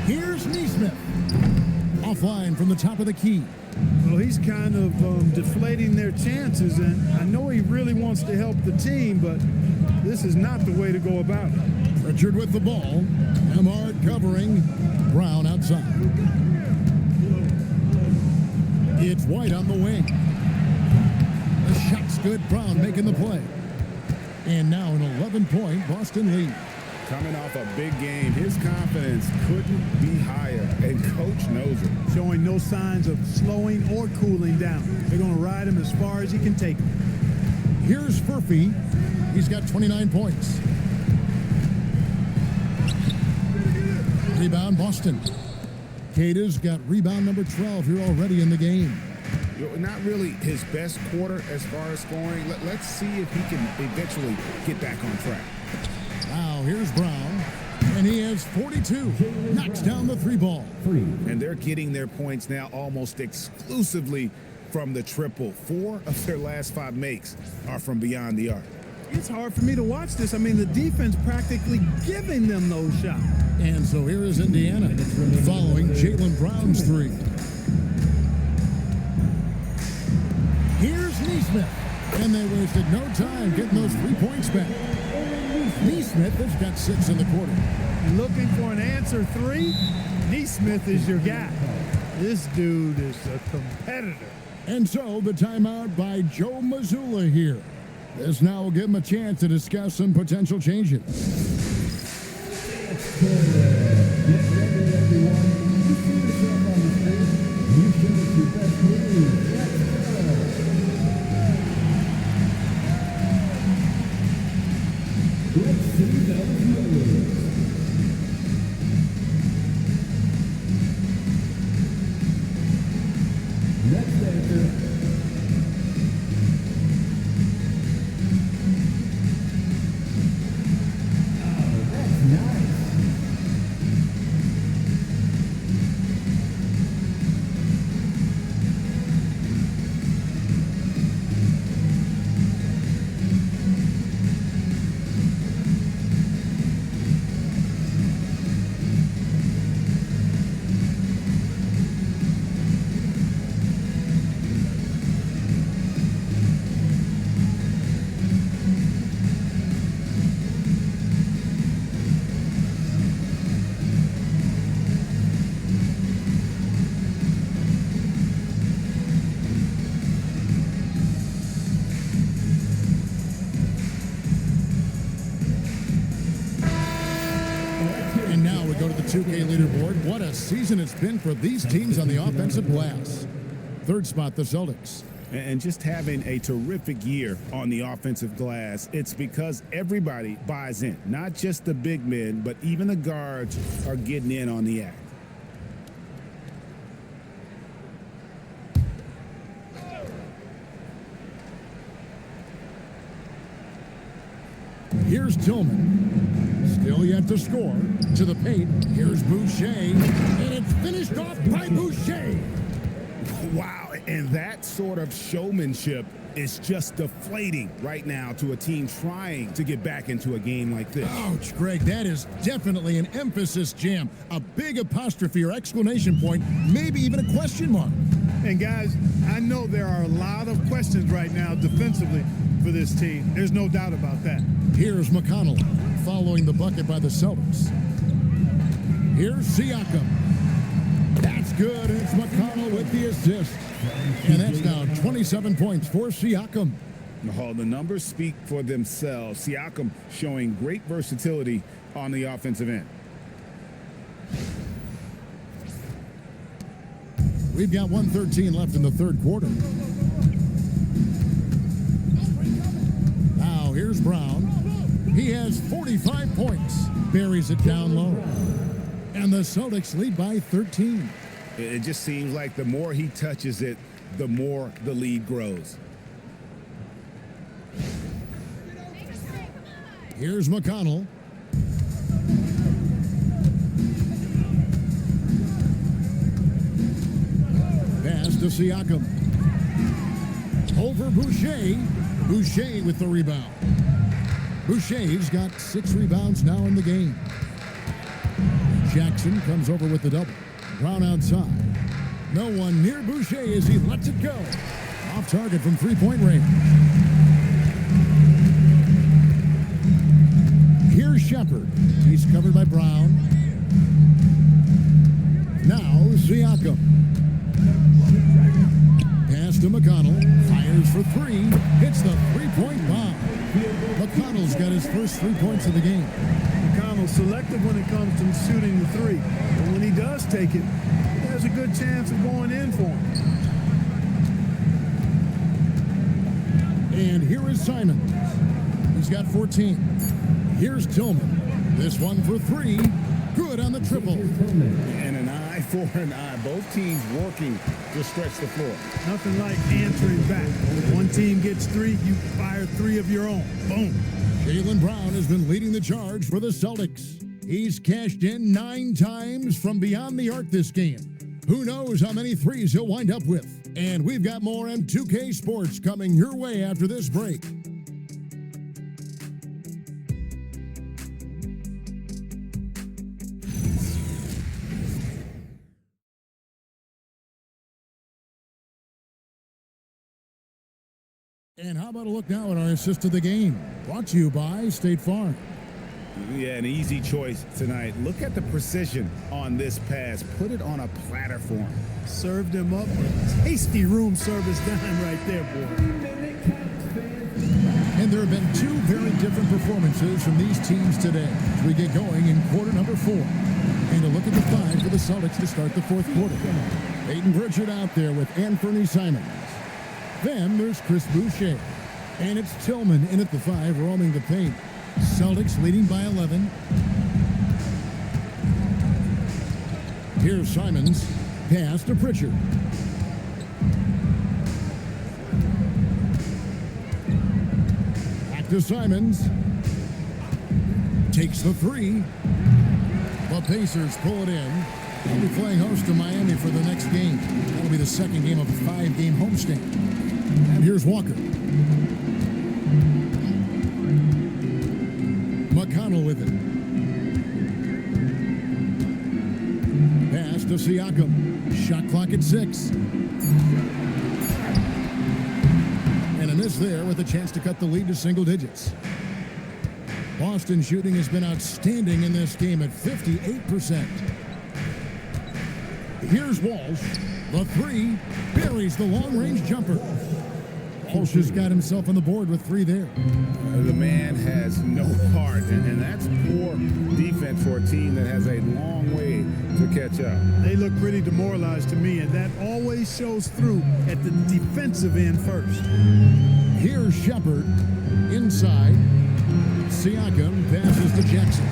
Here's Neesmith. Offline from the top of the key. Well, he's kind of deflating their chances, and I know he really wants to help the team, but this is not the way to go about it. Pritchard with the ball. Hamard covering. Brown outside. It's White on the wing. The shot's good. Brown making the play. And now an 11-point Boston lead. Coming off a big game, his confidence couldn't be higher, and coach knows it. Showing no signs of slowing or cooling down. They're going to ride him as far as he can take him. Here's Furphy. He's got 29 points. Rebound Boston. Cada's got rebound number 12 here already in the game. Not really his best quarter as far as scoring. Let's see if he can eventually get back on track. Now here's Brown, and he has 42. Knocks down the 3-ball. And they're getting their points now almost exclusively from the triple. 4 of their last 5 makes are from beyond the arc. It's hard for me to watch this. I mean, the defense practically giving them those shots. And so here is Indiana following Jaylen Brown's 3. Here's Neesmith, and they wasted no time getting those 3 points back. Neesmith has got 6 in the quarter. Looking for an answer 3? Neesmith is your guy. This dude is a competitor. And so the timeout by Joe Mazzulla here. This now will give him a chance to discuss some potential changes. Get ready, everyone. You see yourself on the stage. You show us your best move. Let's see those moves. Next answer. Oh, that's nice. And now we go to the 2K leaderboard. What a season it's been for these teams on the offensive glass. Third spot, the Celtics. And just having a terrific year on the offensive glass, it's because everybody buys in. Not just the big men, but even the guards are getting in on the act. Here's Tillman. Still yet to score. To the paint. Here's Boucher. And it's finished off by Boucher. Wow, and that sort of showmanship is just deflating right now to a team trying to get back into a game like this. Ouch, Greg, that is definitely an emphasis jam. A big apostrophe or exclamation point, maybe even a question mark. And guys, I know there are a lot of questions right now defensively for this team. There's no doubt about that. Here's McConnell following the bucket by the Celtics. Here's Siakam. That's good. It's McConnell with the assist. And that's now 27 points for Siakam. The numbers speak for themselves. Siakam showing great versatility on the offensive end. We've got 1:13 left in the third quarter. Now here's Brown. He has 45 points. buries it down low. And the Celtics lead by 13. It just seems like the more he touches it, the more the lead grows. Here's McConnell. Pass to Siakam. Over Boucher. Boucher with the rebound. Boucher's got 6 rebounds now in the game. Jackson comes over with the double. Brown outside. No one near Boucher as he lets it go. Off target from three-point range. Here's Shepard. He's covered by Brown. Now Siakam. Pass to McConnell. Fires for 3. Hits the three-point bomb. McConnell's got his first 3 points of the game. McConnell's selective when it comes to shooting the 3. But when he does take it, there's a good chance of going in for him. And here is Simons. He's got 14. Here's Tillman. This one for 3. Good on the triple. And an eye for an eye. Both teams working to stretch the floor. Nothing like answering back. One team gets 3, you fire 3 of your own. Boom. Jaylen Brown has been leading the charge for the Celtics. He's cashed in 9 times from beyond the arc this game. Who knows how many threes he'll wind up with? And we've got more on 2K Sports coming your way after this break. And how about a look now at our assist of the game? Brought to you by State Farm. Yeah, an easy choice tonight. Look at the precision on this pass. Put it on a platter for him. Served him up a tasty room service dime right there, boy. And there have been 2 very different performances from these teams today as we get going in quarter number 4. And a look at the 5 for the Celtics to start the 4th quarter. Peyton Pritchard out there with Anthony Simons. Then there's Chris Boucher. And it's Tillman in at the 5, roaming the paint. Celtics leading by 11. Here's Simons. Pass to Pritchard. Back to Simons. Takes the 3. The Pacers pull it in. They'll be playing host to Miami for the next game. That'll be the second game of a 5-game homestand. And here's Walker. McConnell with it. Pass to Siakam. Shot clock at 6. And a miss there with a chance to cut the lead to single digits. Boston shooting has been outstanding in this game at 58%. Here's Walsh. The 3 buries the long-range jumper. Walsh has got himself on the board with 3 there. The man has no heart, and that's poor defense for a team that has a long way to catch up. They look pretty demoralized to me, and that always shows through at the defensive end first. Here's Shepard inside. Siakam passes to Jackson.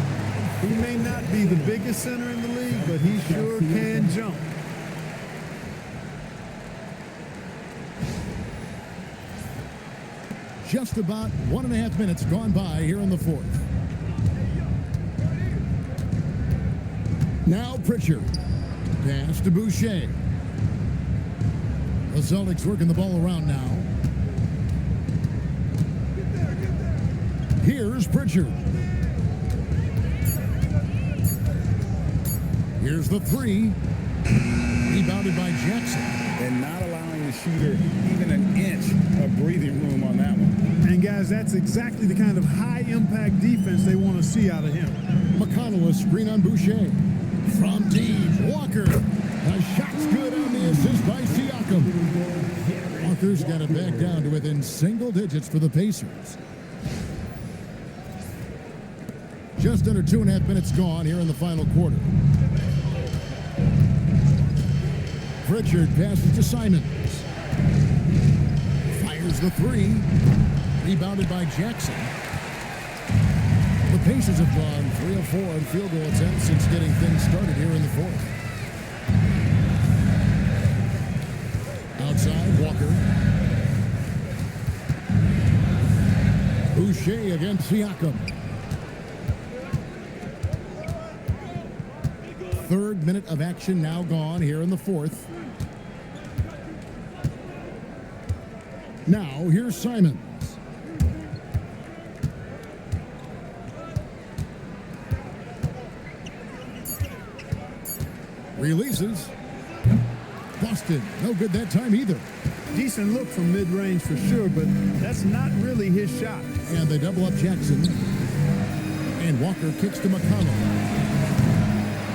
He may not be the biggest center in the league, but he sure can jump. Just about 1.5 minutes gone by here in the 4th. Now Pritchard. Pass to Boucher. The Celtics working the ball around now. Here's Pritchard. Here's the 3. Rebounded by Jackson. And not allowing the shooter even an inch of breathing room on that one. And guys, that's exactly the kind of high-impact defense they want to see out of him. McConnell, a screen on Boucher. From deep, Walker. The shot's good on the assist by Siakam. Walker's got it back down to within single digits for the Pacers. Just under 2.5 minutes gone here in the final quarter. Pritchard passes to Simons. Fires the 3. Rebounded by Jackson. The Pacers have gone 3 of 4 in field goal attempts since getting things started here in the fourth. Outside, Walker. Boucher against Siakam. Third minute of action now gone here in the fourth. Now, here's Simons. Releases. Boston, no good that time either. Decent look from mid-range for sure, but that's not really his shot. And they double up Jackson. And Walker kicks to McConnell.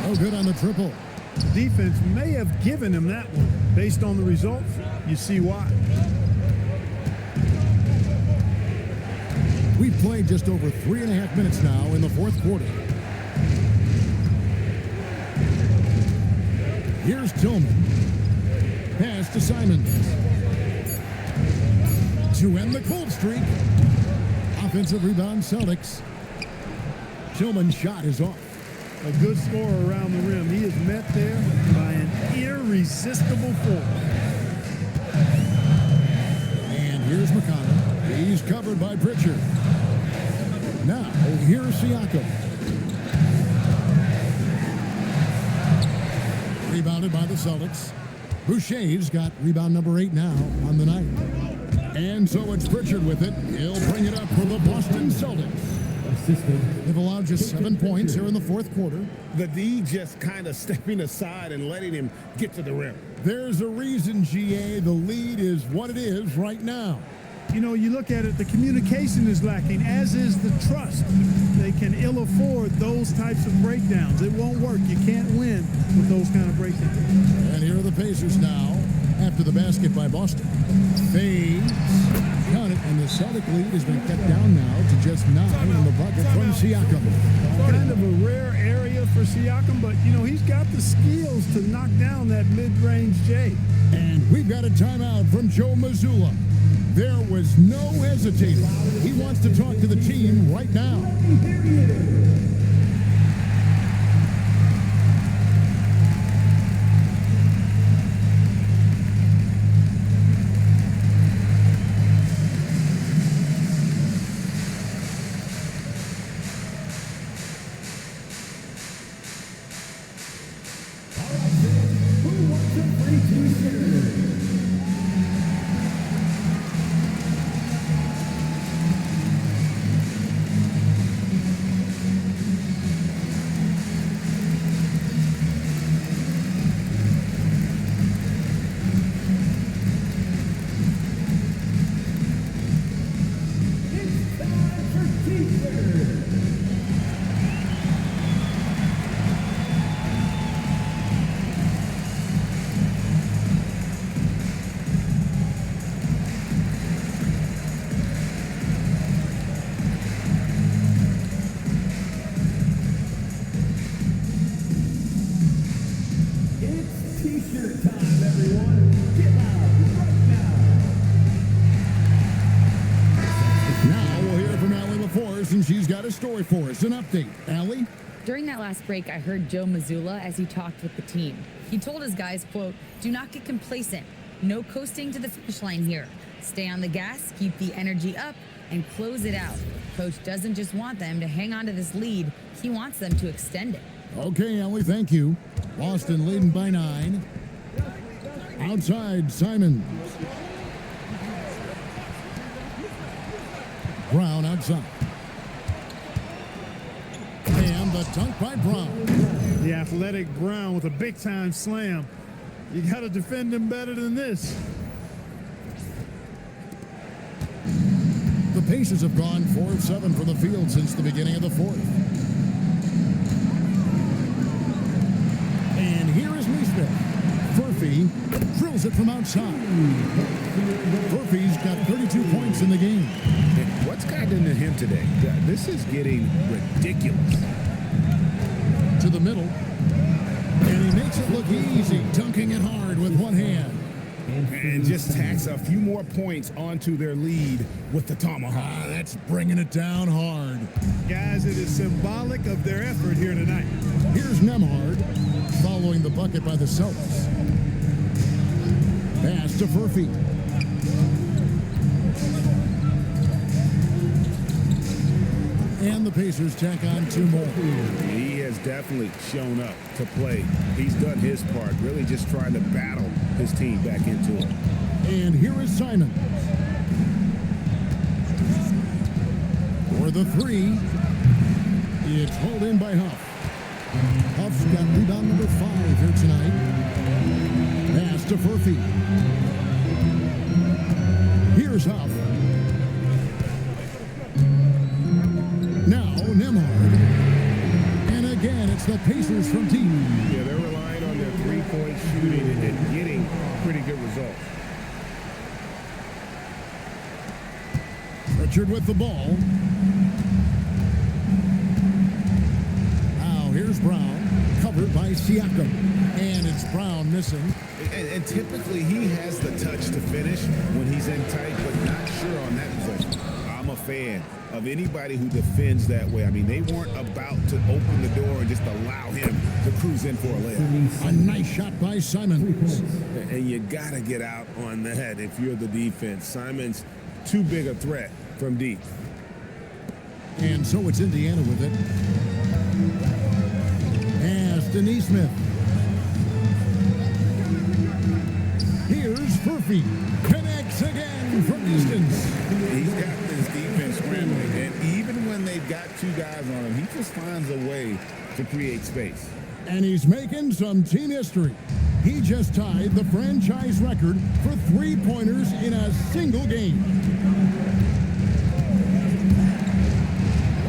No good on the triple. Defense may have given him that one. Based on the results, you see why. We've played just over 3.5 minutes now in the fourth quarter. Here's Tillman. Pass to Simons. To end the cold streak. Offensive rebound, Celtics. Tillman's shot is off. A good scorer around the rim. He is met there by an irresistible force. And here's McConnell. He's covered by Pritchard. Now, here's Siakam. Rebounded by the Celtics. Boucher's got rebound number 8 now on the night. And so it's Pritchard with it. He'll bring it up for the Boston Celtics. They've allowed just 7 points here in the fourth quarter. The D just kind of stepping aside and letting him get to the rim. There's a reason, GA, the lead is what it is right now. You know, you look at it, the communication is lacking, as is the trust. They can ill afford those types of breakdowns. It won't work. You can't win with those kind of breakdowns. And here are the Pacers now after the basket by Boston. Fades. Count it, and the Celtic lead has been kept down now to just 9 in the bucket from Siakam. Kind of a rare area for Siakam, but, you know, he's got the skills to knock down that mid-range J. And we've got a timeout from Joe Mazzulla. There was no hesitating. He wants to talk to the team right now. And she's got a story for us. An update. Allie? During that last break, I heard Joe Mazzulla as he talked with the team. He told his guys, quote, "Do not get complacent. No coasting to the finish line here. Stay on the gas, keep the energy up, and close it out. Coach doesn't just want them to hang on to this lead. He wants them to extend it." Okay, Allie, thank you. Boston leading by 9. Outside, Simons. Brown outside. And the dunk by Brown. The athletic Brown with a big-time slam. You got to defend him better than this. The Pacers have gone 4 of 7 from the field since the beginning of the fourth. And here is Neesmith. Furphy drills it from outside. Furphy's got 32 points in the game. What's gotten into him today? This is getting ridiculous. To the middle. And he makes it look easy, dunking it hard with one hand. And just tacks a few more points onto their lead with the tomahawk. That's bringing it down hard. Guys, it is symbolic of their effort here tonight. Here's Nemhard following the bucket by the Celtics. Pass to Furphy. And the Pacers tack on 2 more. He has definitely shown up to play. He's done his part, really just trying to battle his team back into it. And here is Simon. For the 3, it's hauled in by Huff. Huff's got rebound number 5 here tonight. Pass to Furphy. Here's Huff. Now Nemhard. And again, it's the Pacers from deep. Yeah, they're relying on their three-point shooting and getting pretty good results. Pritchard with the ball. Now here's Brown, covered by Siakam. And it's Brown missing. And typically he has the touch to finish when he's in tight, but not sure on that possession. I'm a fan of anybody who defends that way. I mean, they weren't about to open the door and just allow him to cruise in for a layup. A nice shot by Simons. And you got to get out on that if you're the defense. Simons, too big a threat from deep. And so it's Indiana with it. Pass to Neesmith. Here's Furphy. Connects again from distance. He's got this defense scrambling, and even when they've got 2 guys on him, he just finds a way to create space. And he's making some team history. He just tied the franchise record for 3-pointers in a single game.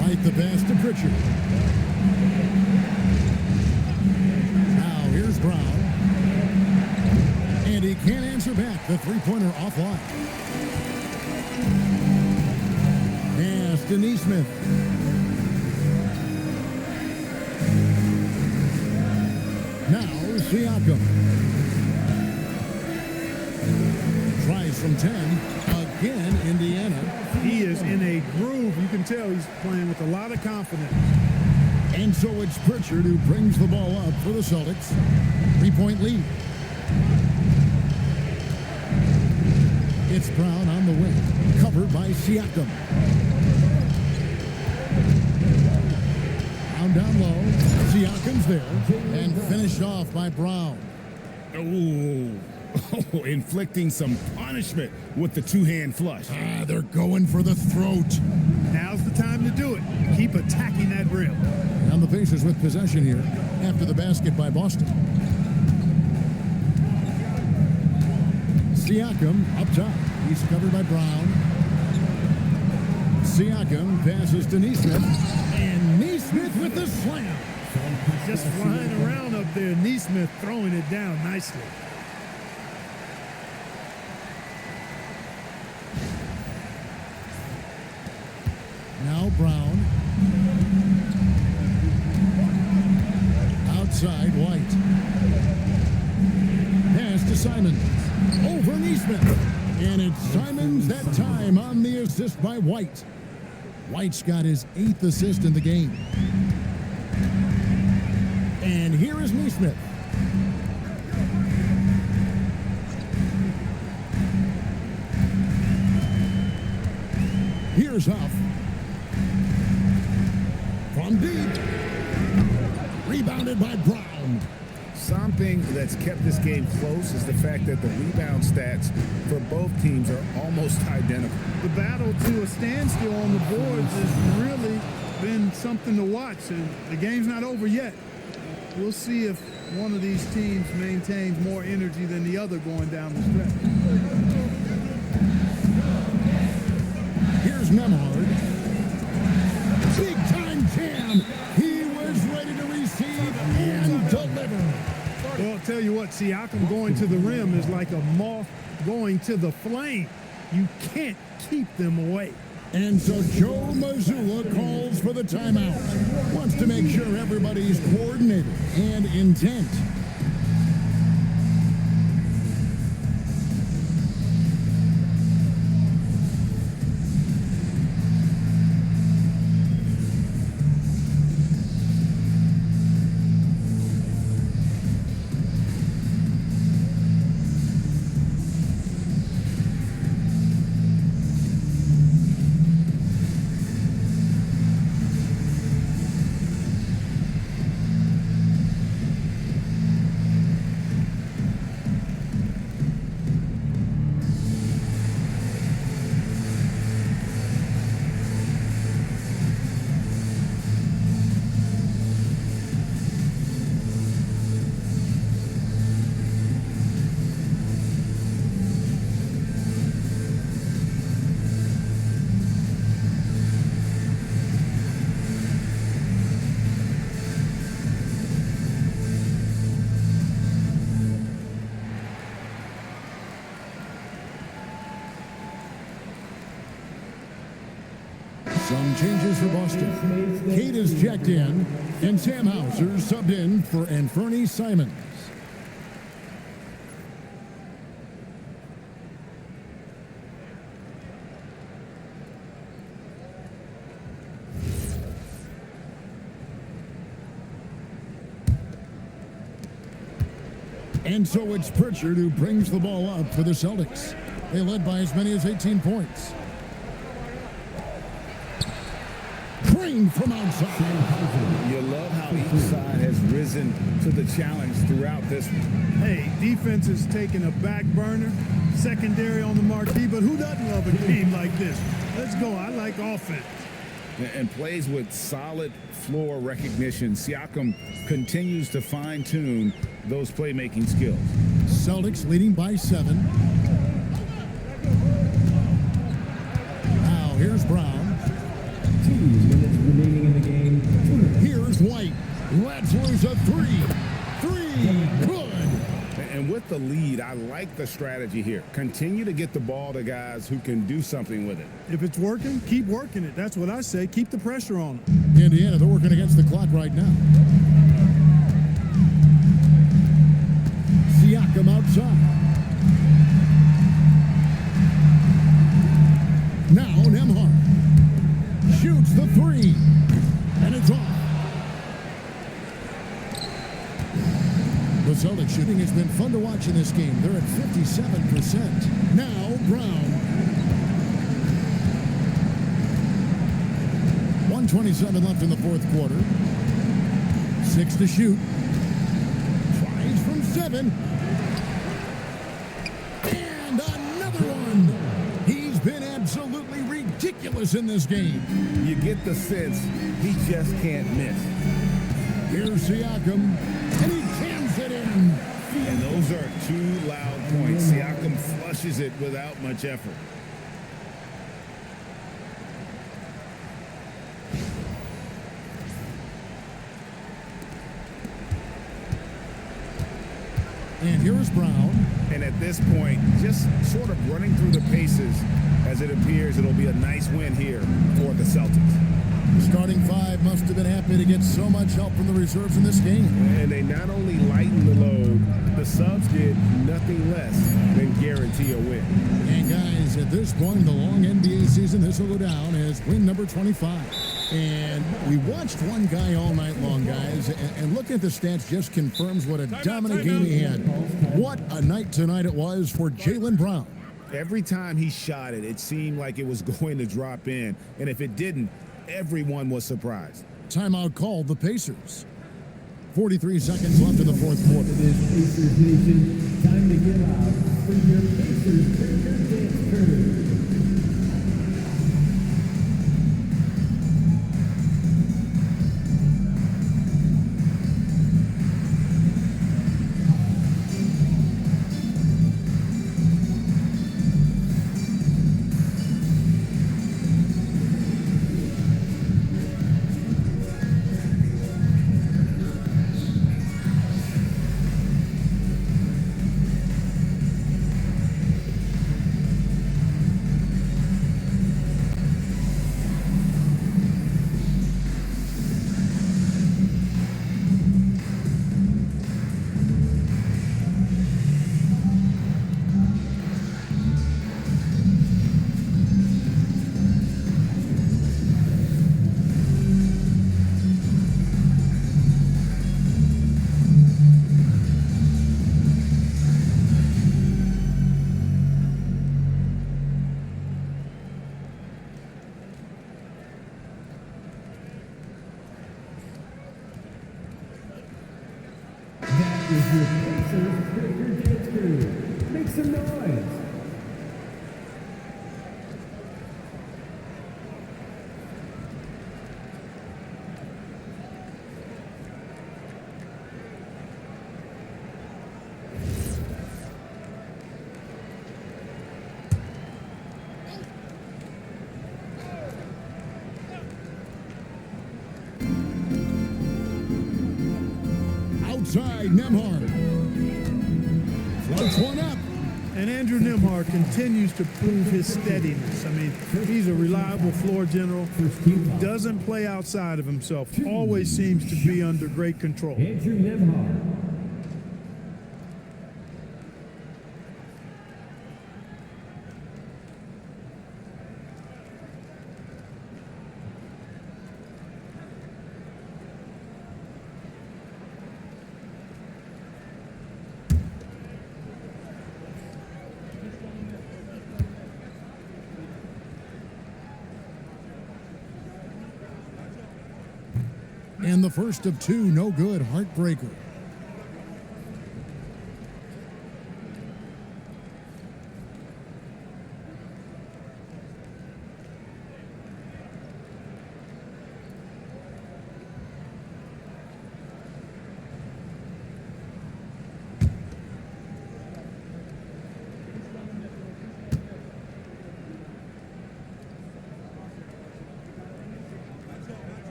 Right the pass to Pritchard. Now here's Brown. And he can't answer back. The 3-pointer offline. Pass to Neesmith. Now Siakam. Tries from 10. Again, Indiana. He is in a groove. You can tell he's playing with a lot of confidence. And so it's Pritchard who brings the ball up for the Celtics. 3-point lead. It's Brown on the wing, covered by Siakam. Down low. Siakam's there and finished off by Brown. Oh, inflicting some punishment with the 2-hand flush. They're going for the throat. Now's the time to do it. Keep attacking that rim. And the Pacers with possession here after the basket by Boston. Siakam up top. He's covered by Brown. Siakam passes to Neesmith. And Neesmith with the slam. Just flying around up there. Neesmith throwing it down nicely. Now Brown. Outside White. Pass to Simons. Over Neesmith. And it's Simons that time on the assist by White. White's got his 8th assist in the game. And here is Neesmith. Here's Huff. From deep. Rebounded by Brown. Something that's kept this game close is the fact that the rebound stats for both teams are almost identical. The battle to a standstill on the boards has really been something to watch, and the game's not over yet. We'll see if one of these teams maintains more energy than the other going down the stretch. Here's Nemhard. Big time jam. He was ready to receive and deliver. Well, I'll tell you what, Siakam going to the rim is like a moth going to the flame. You can't keep them away. And so Joe Mazzulla calls for the timeout. Wants to make sure everybody's coordinated and intent. Some changes for Boston. Kate is checked in, and Sam Hauser subbed in for Anthony Simons. And so it's Pritchard who brings the ball up for the Celtics. They led by as many as 18 points. Green from outside. You love how each side has risen to the challenge throughout this one. Hey, defense is taking a back burner, secondary on the marquee, but who doesn't love a game like this? Let's go. I like offense. And plays with solid floor recognition. Siakam continues to fine-tune those playmaking skills. Celtics leading by 7. Now here's Brown. 2 minutes remaining in the game. Here's White. Let's lose a 3. 3. Good. And with the lead, I like the strategy here. Continue to get the ball to guys who can do something with it. If it's working, keep working it. That's what I say. Keep the pressure on them. Indiana, they're working against the clock right now. Siakam outside. Now Nembhard shoots the 3, and it's off. The Celtics shooting has been fun to watch in this game. They're at 57%. Now Brown. 1:27 left in the fourth quarter. 6 to shoot. Tries from 7. And another one. He's been absolutely ridiculous in this game. You get the sense he just can't miss. Here's Siakam, and he jams it in. And those are 2 loud points. Siakam flushes it without much effort. And here's Brown. And at this point, just sort of running through the paces as it appears it'll be a nice win here for the Celtics. The starting 5 must have been happy to get so much help from the reserves in this game. And they not only lightened the load, the subs did nothing less than guarantee a win. And guys, at this point in the long NBA season, this will go down as win number 25. And we watched one guy all night long, guys, and looking at the stats just confirms what a dominant game he had. What a night tonight it was for Jaylen Brown. Every time he shot it, it seemed like it was going to drop in. And if it didn't, everyone was surprised. Timeout called the Pacers. 43 seconds left in the fourth quarter. It is Pacers Nation. Time to get out for your Pacers Breaker Dance Crew. That is your Pacers Breaker Dance Crew. Make some noise. Outside, Nembhard. Floats one up. And Andrew Nembhard continues to prove his steadiness. I mean, he's a reliable floor general. He doesn't play outside of himself. Always seems to be under great control. Andrew Nembhard. And the first of two, no good, heartbreaker.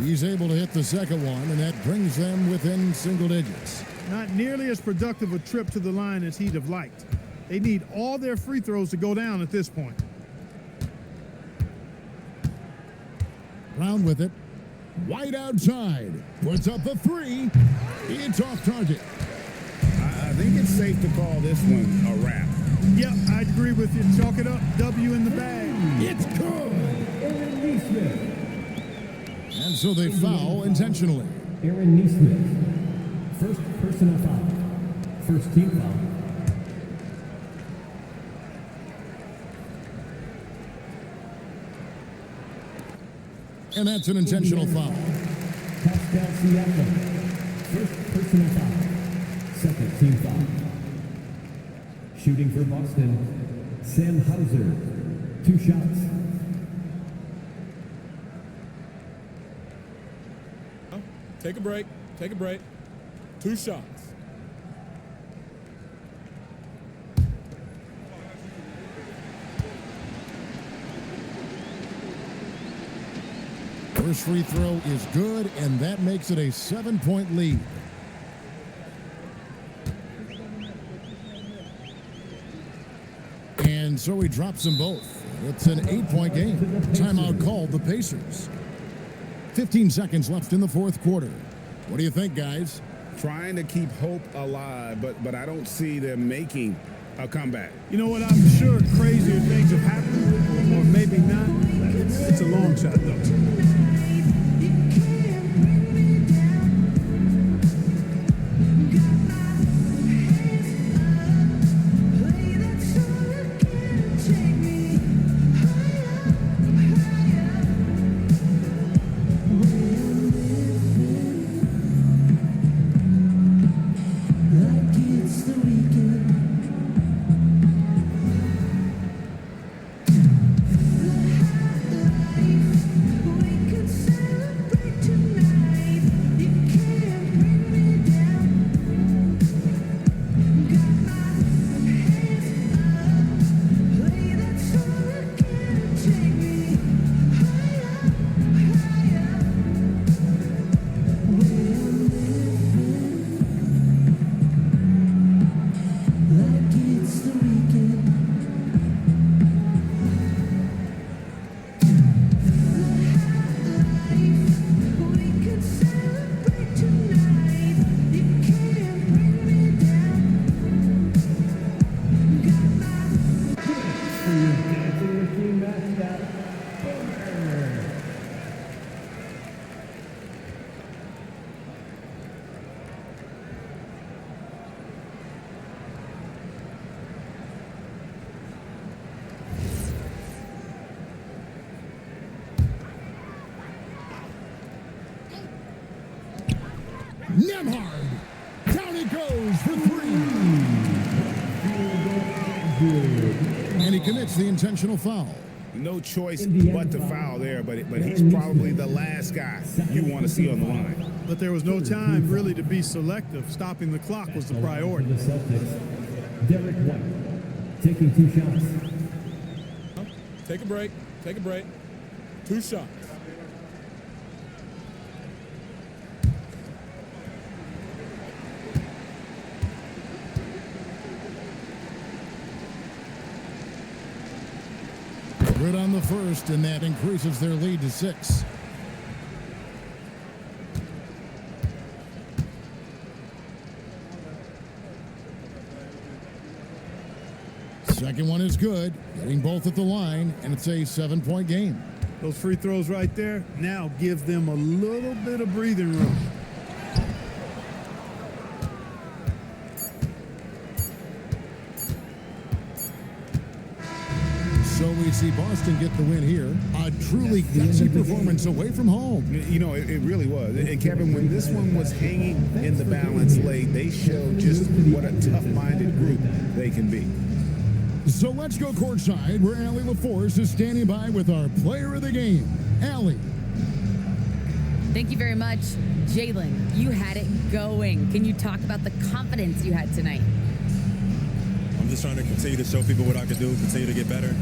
He's able to hit the second one, and that brings them within single digits. Not nearly as productive a trip to the line as he'd have liked. They need all their free throws to go down at this point. Brown with it. White outside. Puts up the three. It's off target. I think it's safe to call this one a wrap. Yep, I agree with you. Chalk it up. W in the bag. It's good. And so they foul intentionally. Aaron Neesmith. First personal foul. First team foul. And that's an intentional foul. Pascal Siakam. First personal foul. Second team foul. Shooting for Boston, Sam Hauser. 2 shots. Take a break. Take a break. 2 shots. First free throw is good, and that makes it a 7-point lead. And so he drops them both. It's an 8-point game. Timeout called the Pacers. 15 seconds left in the fourth quarter. What do you think, guys? Trying to keep hope alive, but I don't see them making a comeback. You know what? I'm sure crazier things have happened, or maybe not. It's a long shot, though. Nembhard. Down it goes for 3. And he commits the intentional foul. No choice but to foul there, but he's probably the last guy you want to see on the line. But there was no time really to be selective. Stopping the clock was the priority. The Celtics, Derek White, taking 2 shots. Take a break. Take a break. 2 shots. Good on the first, and that increases their lead to 6. Second one is good, getting both at the line, and it's a 7-point game. Those free throws right there now give them a little bit of breathing room. So we see Boston get the win here. A truly gutsy performance away from home. You know, it really was. And Kevin, when this one was hanging in the balance late, they showed just what a tough-minded group they can be. So let's go courtside where Allie LaForce is standing by with our player of the game. Allie. Thank you very much. Jalen, you had it going. Can you talk about the confidence you had tonight? I'm just trying to continue to show people what I can do, continue to get better.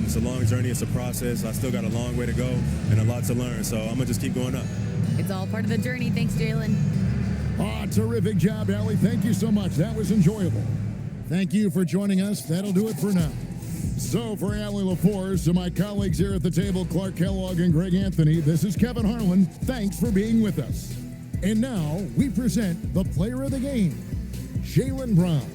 It's a long journey. It's a process. I still got a long way to go and a lot to learn. So I'm going to just keep going up. It's all part of the journey. Thanks, Jalen. Oh, terrific job, Allie. Thank you so much. That was enjoyable. Thank you for joining us. That'll do it for now. So for Allie LaForce and my colleagues here at the table, Clark Kellogg and Greg Anthony, this is Kevin Harlan. Thanks for being with us. And now we present the player of the game, Jaylen Brown.